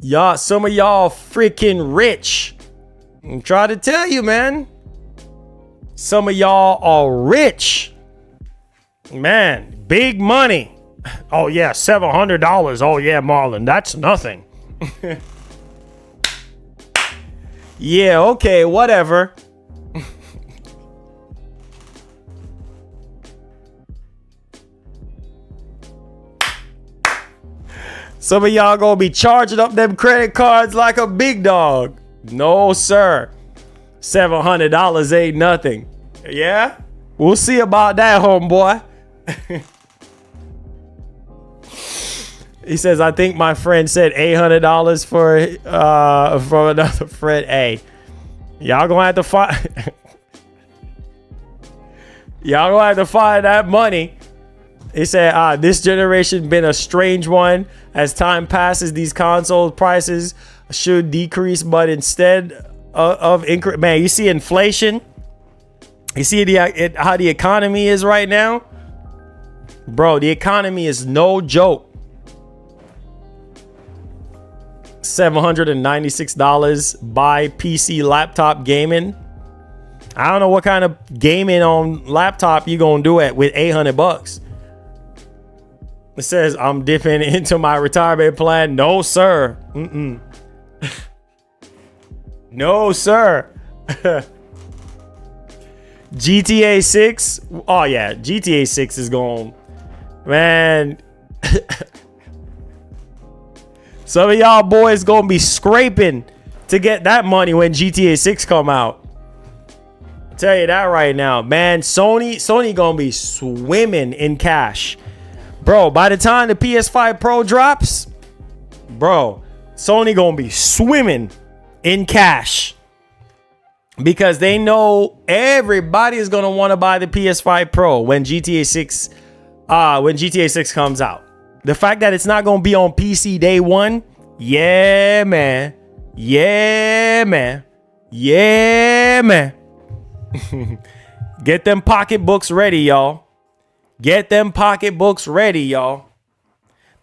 Y'all, some of y'all freaking rich. I'm trying to tell you, man. Some of y'all are rich. Man, big money. Oh yeah, $700. Oh yeah, Marlon, that's nothing. Yeah, okay, whatever. Some of y'all gonna be charging up them credit cards like a big dog. No, sir. $700 ain't nothing. Yeah? We'll see about that, homeboy. He says, I think my friend said $800 for another friend. Hey, y'all gonna have to find y'all gonna have to find that money. He said, this generation been a strange one. As time passes, these console prices should decrease, but instead of increase, man, you see inflation. You see how the economy is right now, bro. The economy is no joke. $796 buy PC laptop gaming. I don't know what kind of gaming on laptop you gonna do it with $800. It says I'm dipping into my retirement plan. No, sir. No, sir. GTA 6. Oh, yeah. GTA 6 is going. Man. Some of y'all boys going to be scraping to get that money when GTA 6 come out. I'll tell you that right now. Man, Sony going to be swimming in cash. Bro, by the time the PS5 Pro drops, bro, Sony gonna be swimming in cash because they know everybody is gonna want to buy the PS5 Pro when GTA 6 comes out. The fact that it's not gonna be on PC day one, yeah, man. Yeah, man. Yeah, man. Get them pocketbooks ready, y'all. Get them pocketbooks ready, y'all.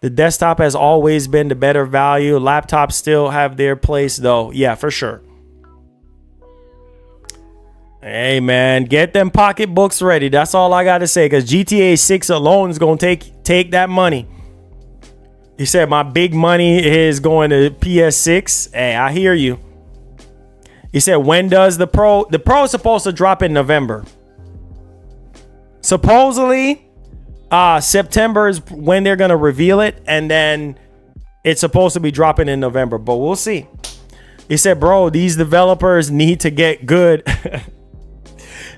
The desktop has always been the better value. Laptops still have their place, though. Yeah, for sure. Hey, man, get them pocketbooks ready. That's all I got to say, because GTA 6 alone is going to take that money. He said my big money is going to PS6. Hey, I hear you. He said, when does the Pro... The Pro is supposed to drop in November. Supposedly, September is when they're going to reveal it, and then it's supposed to be dropping in November, but we'll see. He said, bro, these developers need to get good.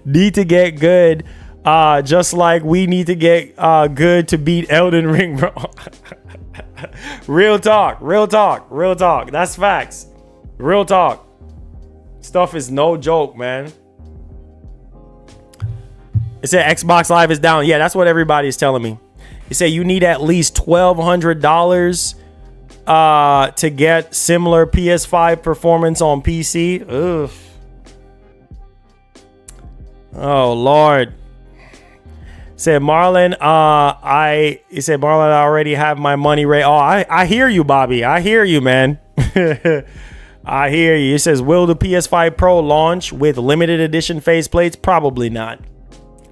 Need to get good, just like we need to get good to beat Elden Ring, bro. Real talk. That's facts. Real talk. Stuff is no joke, man. It said Xbox Live is down. Yeah, that's what everybody is telling me. It said you need at least $1,200 to get similar PS5 performance on PC. Ugh. Oh Lord. Said Marlon, I already have my money ready. Oh, I hear you, Bobby. I hear you, man. I hear you. It says, will the PS5 Pro launch with limited edition faceplates? Probably not.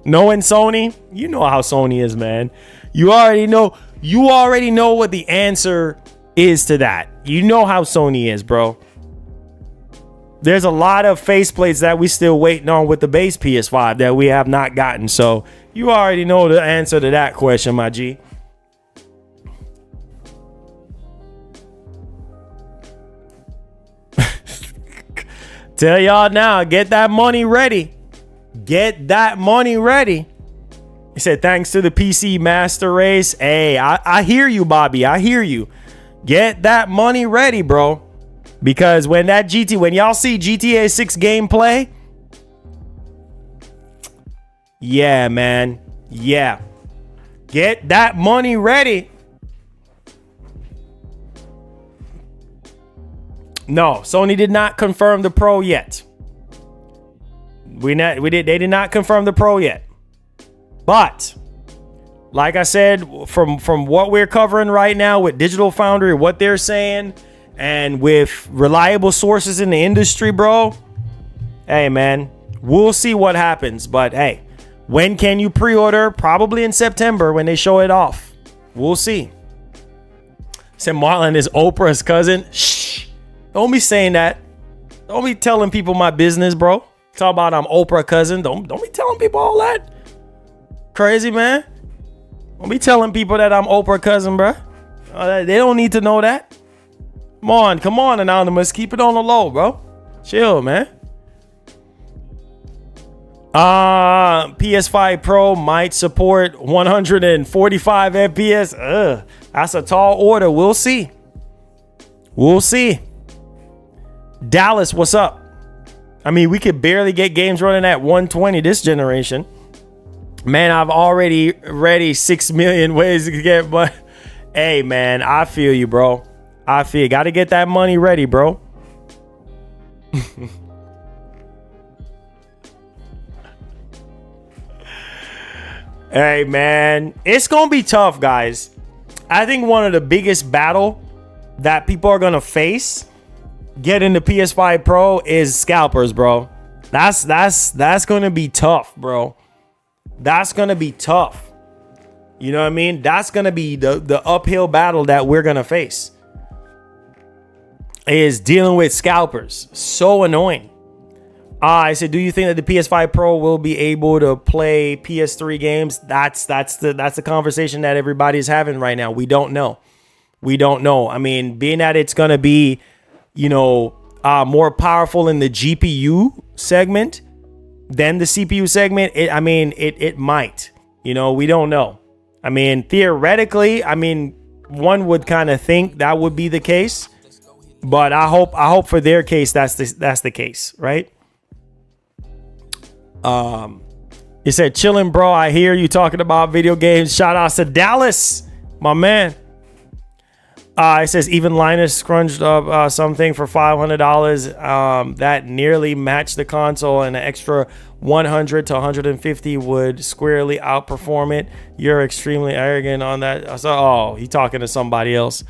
Knowing Sony, you know how Sony is, man. You already know what the answer is to that. You know how Sony is, bro. There's a lot of faceplates that we still waiting on with the base PS5 that we have not gotten. So you already know the answer to that question, my G. Tell y'all now, get that money ready. Get that money ready. He said, thanks to the PC Master Race. Hey, I hear you, Bobby. I hear you. Get that money ready, bro. Because when y'all see GTA 6 gameplay, yeah, man. Yeah. Get that money ready. No, Sony did not confirm the Pro yet. They did not confirm the Pro yet. But like I said, from what we're covering right now with Digital Foundry, what they're saying, and with reliable sources in the industry, bro, hey, man, we'll see what happens. But hey, when can you pre-order? Probably in September when they show it off. We'll see. Said Marlon is Oprah's cousin. Shh. Don't be saying that. Don't be telling people my business, bro. Talk about I'm Oprah cousin. Don't be telling people all that. Crazy, man. Don't be telling people that I'm Oprah cousin, bro. They don't need to know that. Come on, Anonymous. Keep it on the low, bro. Chill, man. PS5 Pro might support 145 FPS. That's a tall order. We'll see. We'll see. Dallas, what's up? I mean, we could barely get games running at 120 this generation. Man, I've already ready 6 million ways to get, but hey, man, I feel you, bro. I feel you. Got to get that money ready, bro. Hey, man, it's going to be tough, guys. I think one of the biggest battle that people are going to face getting the PS5 Pro is scalpers, bro. That's going to be tough, bro. That's going to be tough. You know what I mean? That's going to be the uphill battle that we're going to face. Is dealing with scalpers. So annoying. I said, do you think that the PS5 Pro will be able to play PS3 games? That's the conversation that everybody's having right now. We don't know. I mean, being that it's going to be, more powerful in the GPU segment than the CPU segment, it might. We don't know. I mean, theoretically, one would kind of think that would be the case, but I hope for their case that's the case, right? You said, chillin', bro. I hear you talking about video games. Shout out to Dallas, my man. It says even Linus scrunched up something for $500 that nearly matched the console, and an extra 100 to 150 would squarely outperform it. You're extremely arrogant on that. So, he talking to somebody else.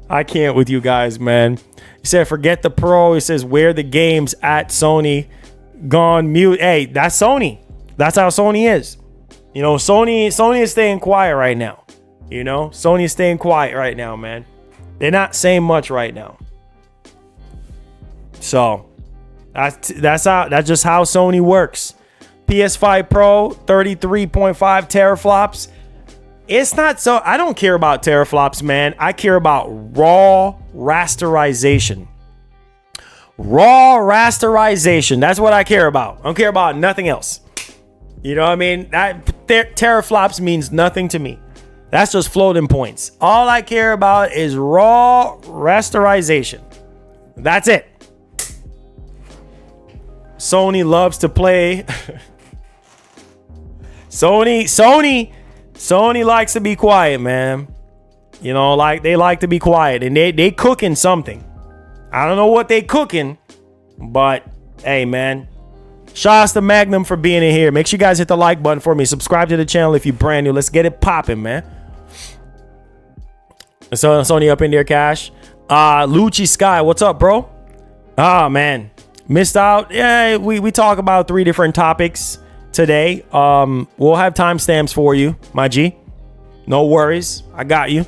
I can't with you guys, man. He said, forget the Pro. He says, where the games at Sony gone mute. Hey, that's Sony. That's how Sony is. Sony is staying quiet right now. Sony is staying quiet right now, man. They're not saying much right now. So that's just how Sony works. PS5 Pro, 33.5 teraflops. It's not so. I don't care about teraflops, man. I care about raw rasterization. Raw rasterization. That's what I care about. I don't care about nothing else. You know what I mean? Teraflops means nothing to me. That's just floating points. All I care about is raw rasterization. That's it. Sony loves to play. Sony likes to be quiet, man. They like to be quiet, and they cooking something. I don't know what they cooking, but hey, man. Shouts to Magnum for being in here. Make sure you guys hit the like button for me. Subscribe to the channel if you're brand new. Let's get it popping, man. So Sony up in there, Cash. Lucci Sky, what's up, bro? Man. Missed out. Yeah, we talk about 3 different topics today. We'll have timestamps for you, my G. No worries. I got you.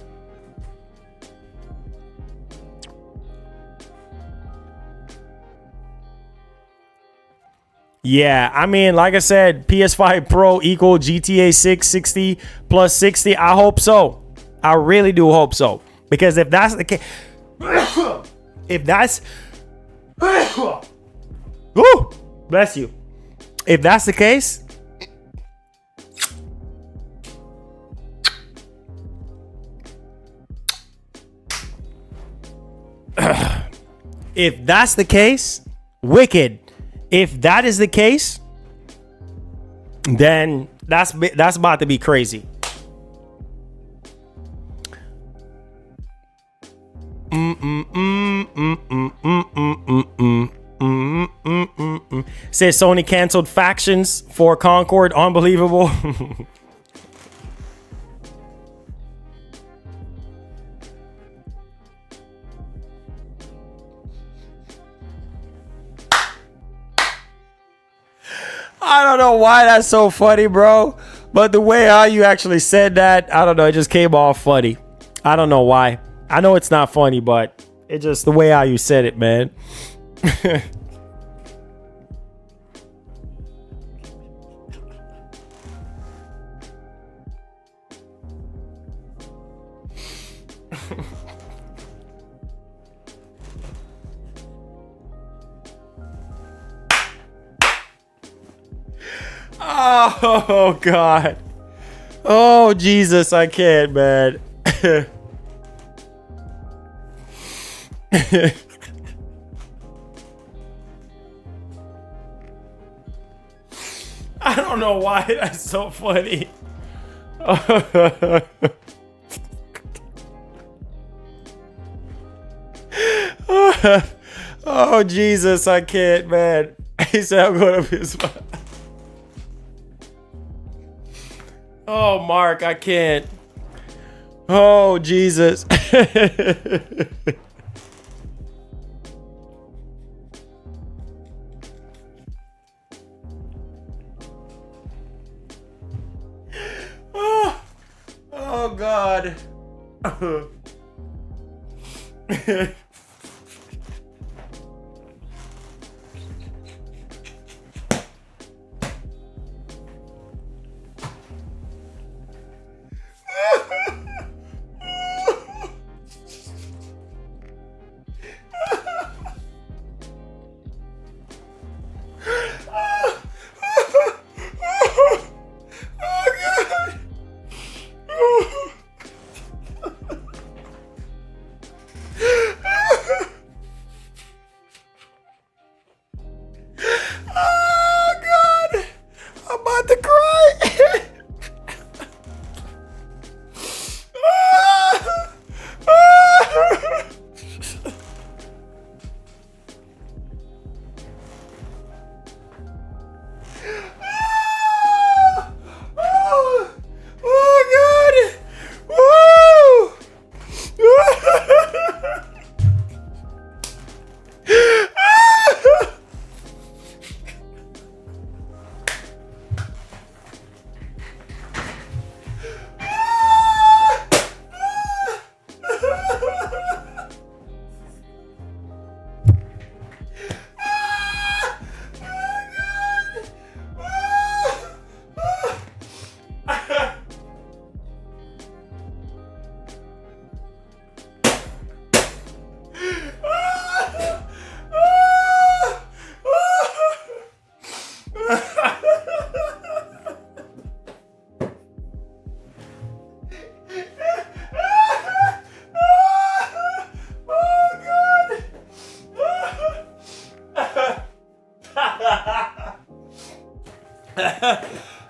Yeah, like I said, PS5 Pro equal GTA 6 60 plus 60. I hope so. I really do hope so. Because if that's the case, If that's Woo! Bless you. If that's the case, if that's the case, wicked. If that is the case, then that's about to be crazy. Says Sony canceled factions for Concord. Unbelievable. I don't know why that's so funny, bro. But the way how you actually said that, I don't know. It just came off funny. I don't know why. I know it's not funny, but it just the way how you said it, man. Oh, God. Oh, Jesus, I can't, man. I don't know why that's so funny. Oh, Jesus, I can't, man. He said I'm going to his. Oh, Mark, I can't. Oh, Jesus. Oh, God.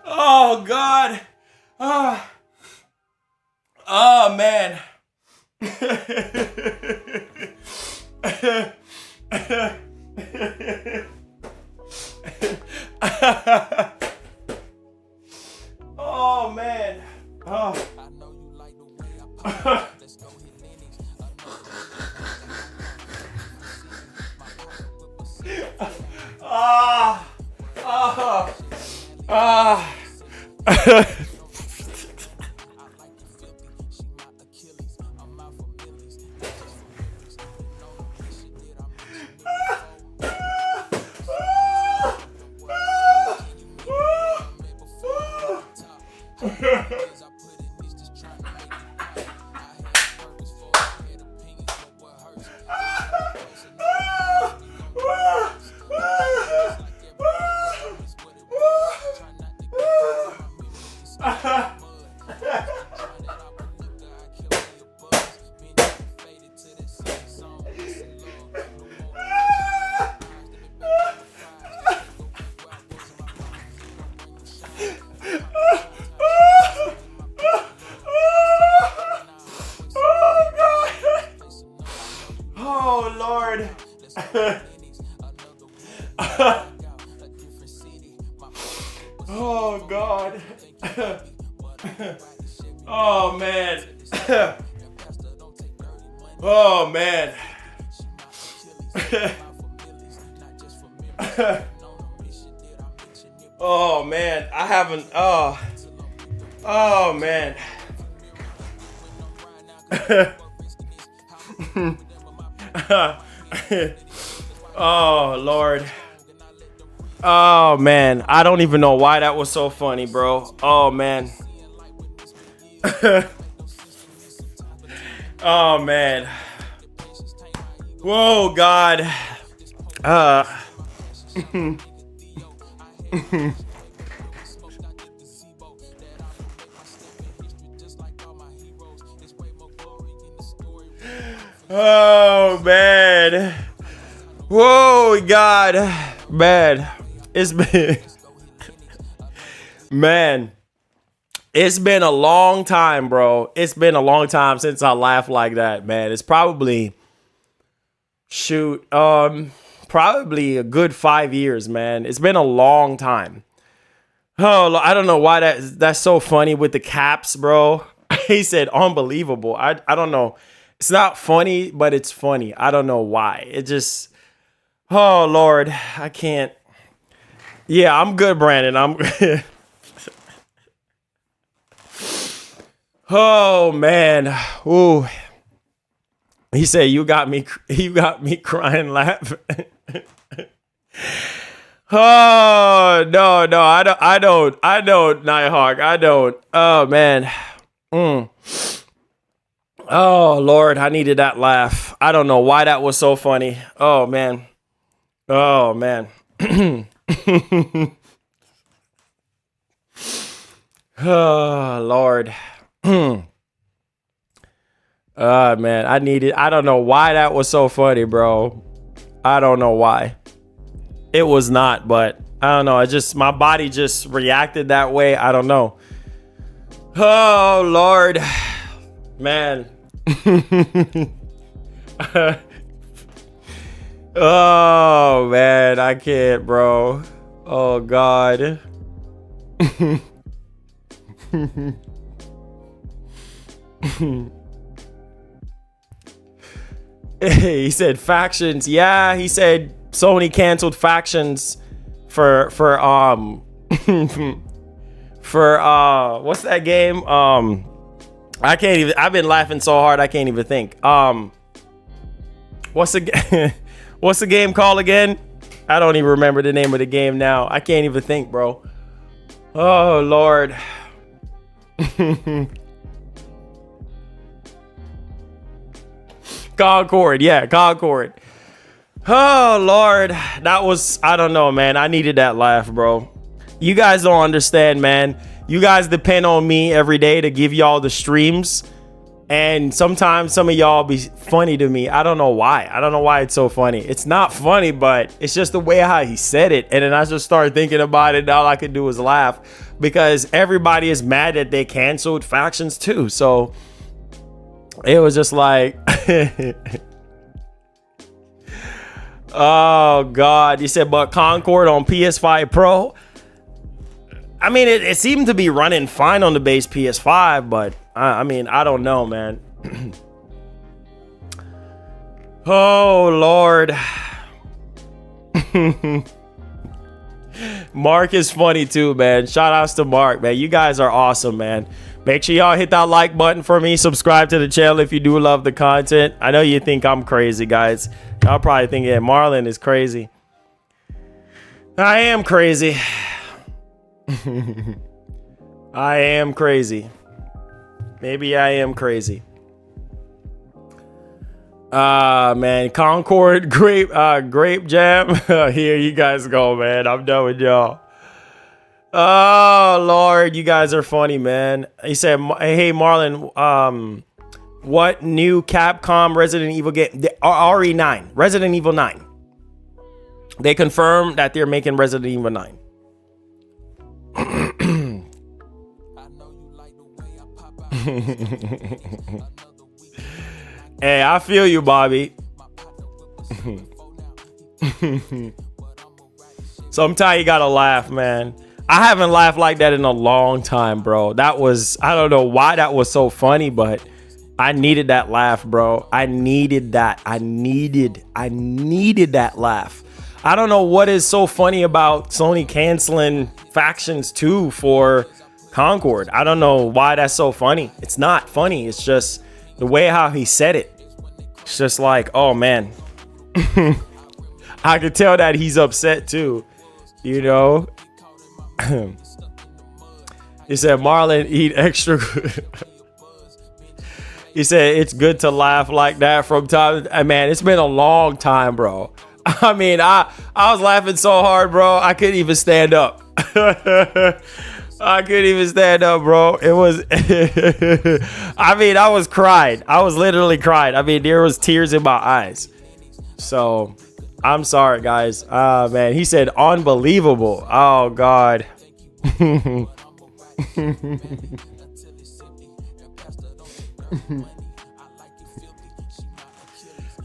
Oh, God. Oh, man. Oh, man. Oh. Oh man. Oh man. Oh man, I haven't. Oh man. Oh Lord. Oh man, I don't even know why that was so funny, bro. Oh man. Oh man. Whoa, God. Oh man. Whoa, God. Man. It's been Man. It's been a long time, bro. It's been a long time since I laughed like that, man. It's probably probably a good 5 years, man. It's been a long time. Oh, I don't know why that's so funny with the caps, bro. He said unbelievable. I don't know. It's not funny, but it's funny. I don't know why. It just, oh Lord, I can't. Yeah, I'm good, Brandon. I'm Oh man. Ooh. He said you got me crying laughing. Oh no, I don't, Nighthawk. I don't. Oh man. Oh Lord, I needed that laugh. I don't know why that was so funny. Oh man. Oh man. Oh Lord. Man, I don't know why that was so funny, bro. I don't know why. It was not, but I don't know. My body just reacted that way. I don't know. Oh Lord, man. Oh man, I can't, bro. Oh God. He said factions. Yeah, he said Sony canceled factions for what's that game? I can't even. I've been laughing so hard I can't even think. What's the game called again? I don't even remember the name of the game now. I can't even think, bro. Oh Lord. Concord, yeah, Concord. Oh Lord, that was, I don't know, man. I needed that laugh, bro. You guys don't understand, man. You guys depend on me every day to give y'all the streams, and sometimes some of y'all be funny to me. I don't know why. I don't know why it's so funny. It's not funny, but it's just the way how he said it, and then I just started thinking about it, and all I could do was laugh because everybody is mad that they canceled factions too. So it was just like, oh God. You said, but Concord on PS5 Pro. I mean, it seemed to be running fine on the base PS5, but I mean, I don't know, man. Oh Lord. Mark is funny too, man. Shout outs to Mark, man. You guys are awesome, man. Make sure y'all hit that like button for me. Subscribe to the channel if you do love the content. I know you think I'm crazy, guys. Y'all probably think, yeah, Marlon is crazy. I am crazy. I am crazy. Maybe I am crazy. Man, Concord grape jam. Here you guys go, man. I'm done with y'all. Oh Lord, you guys are funny, man. He said, hey Marlon, what new Capcom Resident Evil game? The RE9, Resident Evil 9. They confirmed that they're making Resident Evil 9. Hey, I feel you, Bobby. Sometimes you gotta laugh, man. I haven't laughed like that in a long time, bro. That was, I don't know why that was so funny, but I needed that laugh, bro. I needed that. I needed that laugh. I don't know what is so funny about Sony canceling Factions 2 for Concord. I don't know why that's so funny. It's not funny. It's just the way how he said it. It's just like, oh man. I could tell that he's upset too. You know? He said, Marlon, eat extra. He said, it's good to laugh like that from time. Man, it's been a long time, bro. I mean, I was laughing so hard, bro. I couldn't even stand up. I couldn't even stand up, bro. It was, I mean, I was crying. I was literally crying. I mean, there was tears in my eyes. So I'm sorry, guys. Man, he said unbelievable. Oh, God.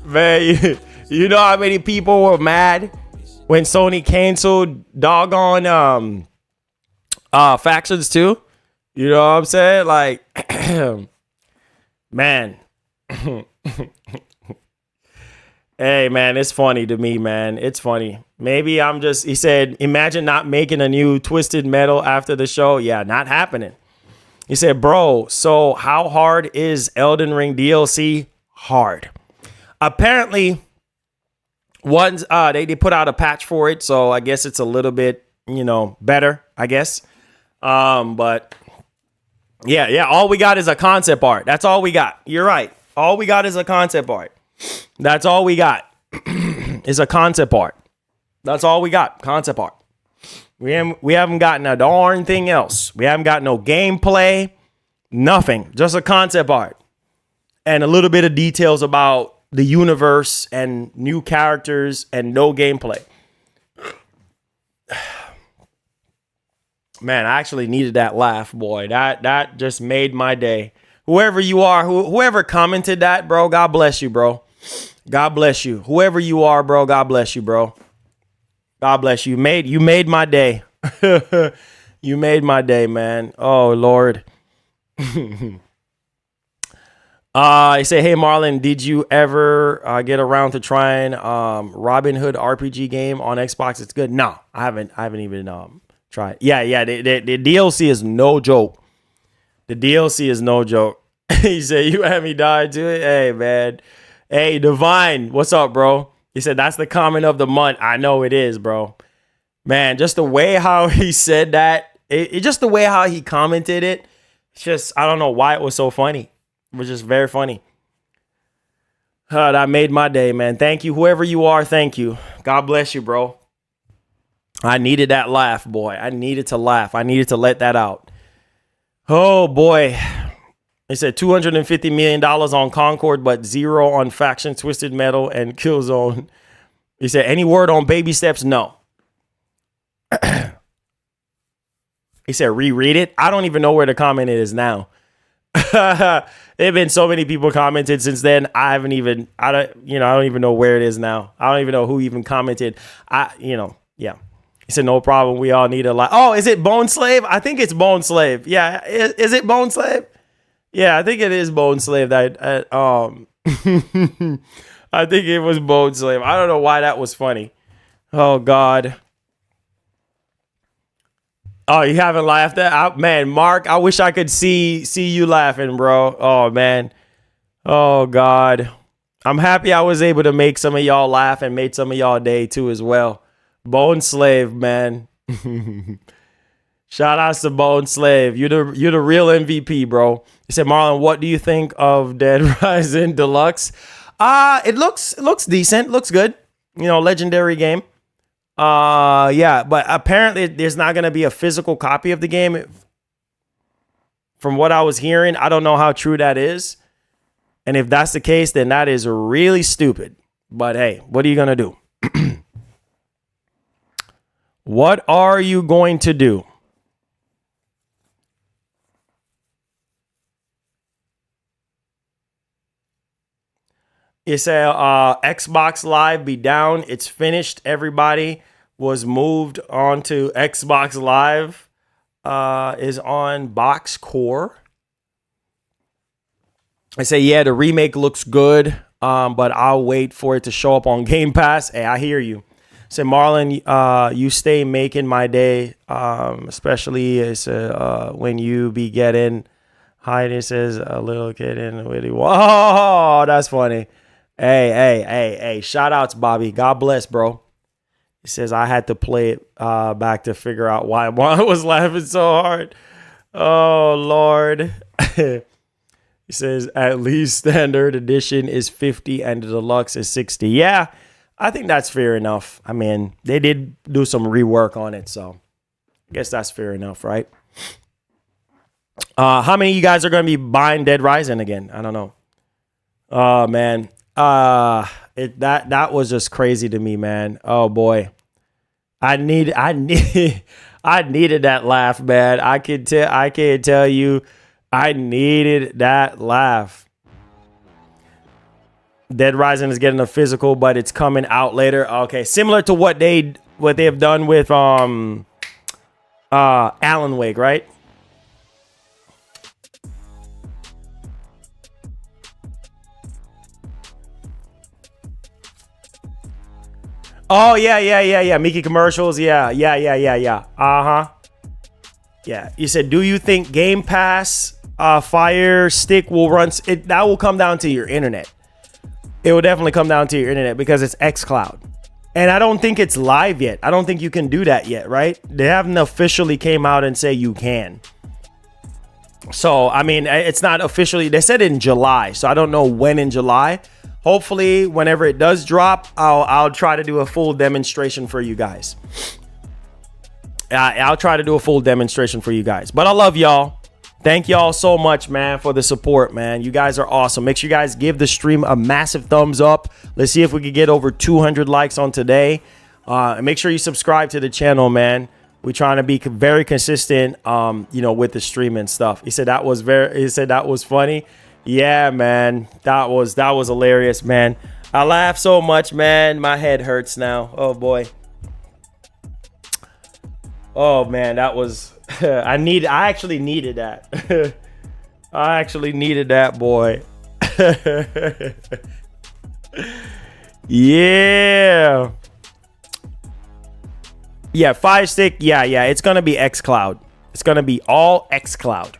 Man, you know how many people were mad when Sony canceled doggone Factions 2? You know what I'm saying? Like, man. Hey, man, it's funny to me, man. It's funny. Maybe I'm just, he said, imagine not making a new Twisted Metal after the show. Yeah, not happening. He said, bro, so how hard is Elden Ring DLC? Hard. Apparently, once they put out a patch for it, so I guess it's a little bit, you know, better, I guess. But yeah, all we got is a concept art. That's all we got. You're right. All we got is a concept art. That's all we got is a concept art. That's all we got. Concept art. We haven't gotten a darn thing else. We haven't got no gameplay, nothing. Just a concept art and a little bit of details about the universe and new characters and no gameplay. Man, I actually needed that laugh, boy. That just made my day. Whoever you are, whoever commented that, bro, God bless you, bro. God bless you. Whoever you are, bro, God bless you, bro. God bless you. You made my day. You made my day, man. Oh, Lord. He said, hey, Marlon, did you ever get around to trying Robin Hood RPG game on Xbox? It's good. No, I haven't even tried. Yeah. The DLC is no joke. The DLC is no joke. He said, you had me die to it. Hey, man. Hey, Divine, what's up, bro? He said, that's the comment of the month. I know it is, bro. Man, just the way how he said that, it just the way how he commented it, it's just, I don't know why it was so funny. It was just very funny. That made my day, man. Thank you. Whoever you are, thank you. God bless you, bro. I needed that laugh, boy. I needed to laugh. I needed to let that out. Oh, boy. He said $250 million on Concord, but zero on Faction, Twisted Metal, and Killzone. He said, any word on baby steps? No. He said, reread it. I don't even know where the comment is now. There have been so many people commented since then. I don't even know where it is now. I don't even know who even commented. Yeah. He said, no problem. We all need a lot. Oh, is it Bone Slave? I think it's Bone Slave. Yeah. Is it Bone Slave? Yeah, I think it is Bone Slave. I think it was Bone Slave. I don't know why that was funny. Oh, God. Oh, you haven't laughed at? Man, Mark, I wish I could see you laughing, bro. Oh, man. Oh, God. I'm happy I was able to make some of y'all laugh and made some of y'all day, too, as well. Bone Slave, man. Shout outs to Bone Slave. You're the real MVP, bro. He said, Marlon, what do you think of Dead Rising Deluxe? It looks decent. Looks good. You know, legendary game. Yeah, but apparently there's not going to be a physical copy of the game. From what I was hearing, I don't know how true that is. And if that's the case, then that is really stupid. But hey, what are you going to do? What are you going to do? It said Xbox Live be down. It's finished, everybody. was moved onto Xbox Live is on Box Core. I say, yeah, the remake looks good, but I'll wait for it to show up on Game Pass. Hey, I hear you. Say, Marlon, you stay making my day, especially when you be getting Heidi says a little kid in the witty. Whoa, that's funny. Hey. Shout outs, Bobby. God bless, bro. He says I had to play it back to figure out why I was laughing so hard. Oh, Lord. He says at least standard edition is 50 and the deluxe is 60. Yeah, I think that's fair enough. I mean, they did do some rework on it, so I guess that's fair enough, right? How many of you guys are going to be buying Dead Rising again? I don't know. Oh, man. That was just crazy to me, man. Oh, boy. I needed that laugh, man. I can't tell you. I needed that laugh. Dead Rising is getting a physical, but it's coming out later. Okay, similar to what they have done with Alan Wake, right? Oh yeah. Mickey commercials, yeah. Uh-huh. Yeah, you said, do you think Game Pass Fire Stick will run it? That will come down to your internet. It will definitely come down to your internet because it's xCloud. And I don't think it's live yet. I don't think you can do that yet, right? They haven't officially came out and say you can. So, I mean, it's not officially. They said in July, so I don't know when in July. Hopefully, whenever it does drop, I'll try to do a full demonstration for you guys. I'll try to do a full demonstration for you guys. But I love y'all. Thank y'all so much, man, for the support, man. You guys are awesome. Make sure you guys give the stream a massive thumbs up. Let's see if we can get over 200 likes on today. And make sure you subscribe to the channel, man. We're trying to be very consistent, with the stream and stuff. He said that was funny. Yeah, man. That was hilarious, man. I laughed so much, man. My head hurts now. Oh boy. Oh man, that was I actually needed that. I actually needed that, boy. Yeah. Yeah, Fire Stick. Yeah. It's going to be xCloud. It's going to be all xCloud.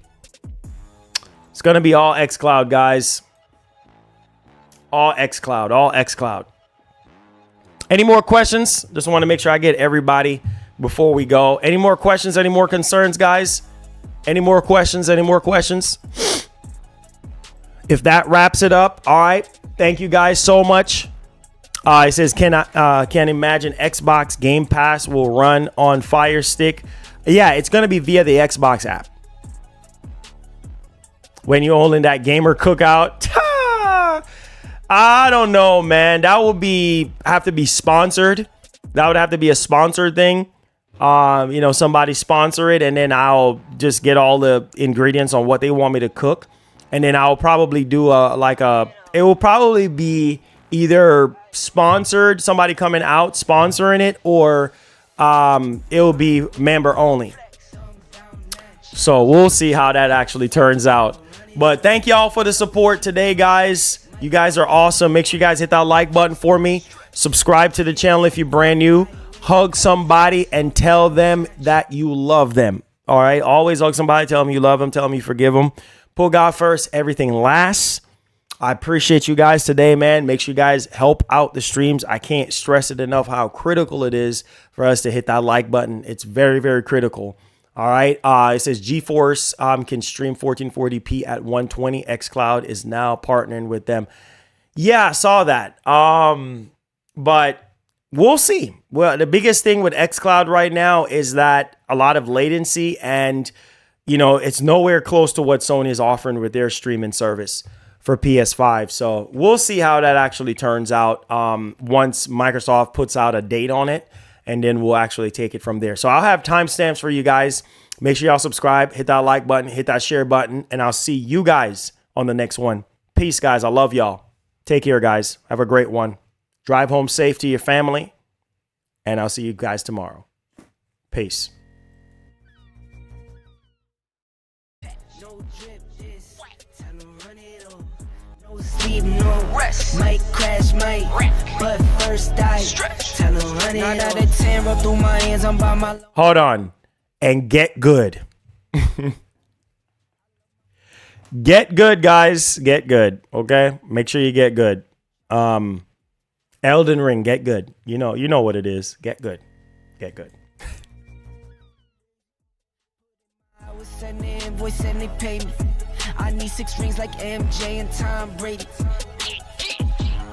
It's going to be all xCloud, guys. All xCloud. Any more questions? Just want to make sure I get everybody before we go. Any more questions? Any more concerns, guys? Any more questions? If that wraps it up, all right. Thank you guys so much. It says, can't imagine Xbox Game Pass will run on Fire Stick. Yeah, it's going to be via the Xbox app. When you're holding that gamer cookout. I don't know, man. That would have to be sponsored. That would have to be a sponsored thing. Somebody sponsor it, and then I'll just get all the ingredients on what they want me to cook. And then I'll probably do it will probably be either sponsored, somebody coming out sponsoring it, or it will be member only. So we'll see how that actually turns out. But thank y'all for the support today, guys. You guys are awesome. Make sure you guys hit that like button for me. Subscribe to the channel if you're brand new. Hug somebody and tell them that you love them. All right. Always hug somebody. Tell them you love them. Tell them you forgive them. Put God first. Everything last. I appreciate you guys today, man. Make sure you guys help out the streams. I can't stress it enough how critical it is for us to hit that like button. It's very, very critical. All right. It says GeForce can stream 1440p at 120. xCloud is now partnering with them. Yeah, I saw that. But we'll see. Well, the biggest thing with xCloud right now is that a lot of latency, and it's nowhere close to what Sony is offering with their streaming service for PS5. So we'll see how that actually turns out once Microsoft puts out a date on it, and then we'll actually take it from there. So I'll have timestamps for you guys. Make sure y'all subscribe, hit that like button, hit that share button, and I'll see you guys on the next one. Peace, guys. I love y'all. Take care, guys. Have a great one. Drive home safe to your family. and I'll see you guys tomorrow. Peace. Sleep, no rest. Might crash, might wreck. But first I stretch. Tell them run it. 9 out of 10 roll through my hands. I'm by my. Hold on. And get good. Get good, guys. Get good. Okay? Make sure you get good. Elden Ring, get good. You know what it is. Get good. Get good. I was sending an invoice and they paid me. I need 6 rings like MJ and Tom Brady.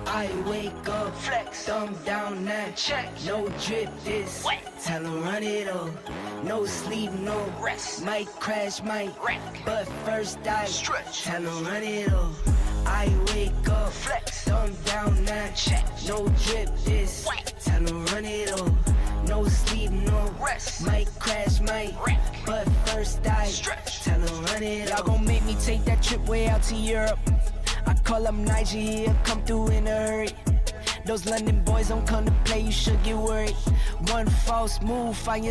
I wake up, flex, thumb down, now check. No drip, this. Tell them run it up. No sleep, no rest. Might crash, might wreck. But first I stretch. Tell them run it up. I wake up, flex, thumb down, now check. No drip, this. Tell them run it up. No sleep, no rest. Might crash, might wreck. But first I stretch. Tell them run it up. Y'all gon' make me take that trip way out to Europe. I call up Nigeria, come through in a hurry. Those London boys don't come to play, you should get worried. One false move, find your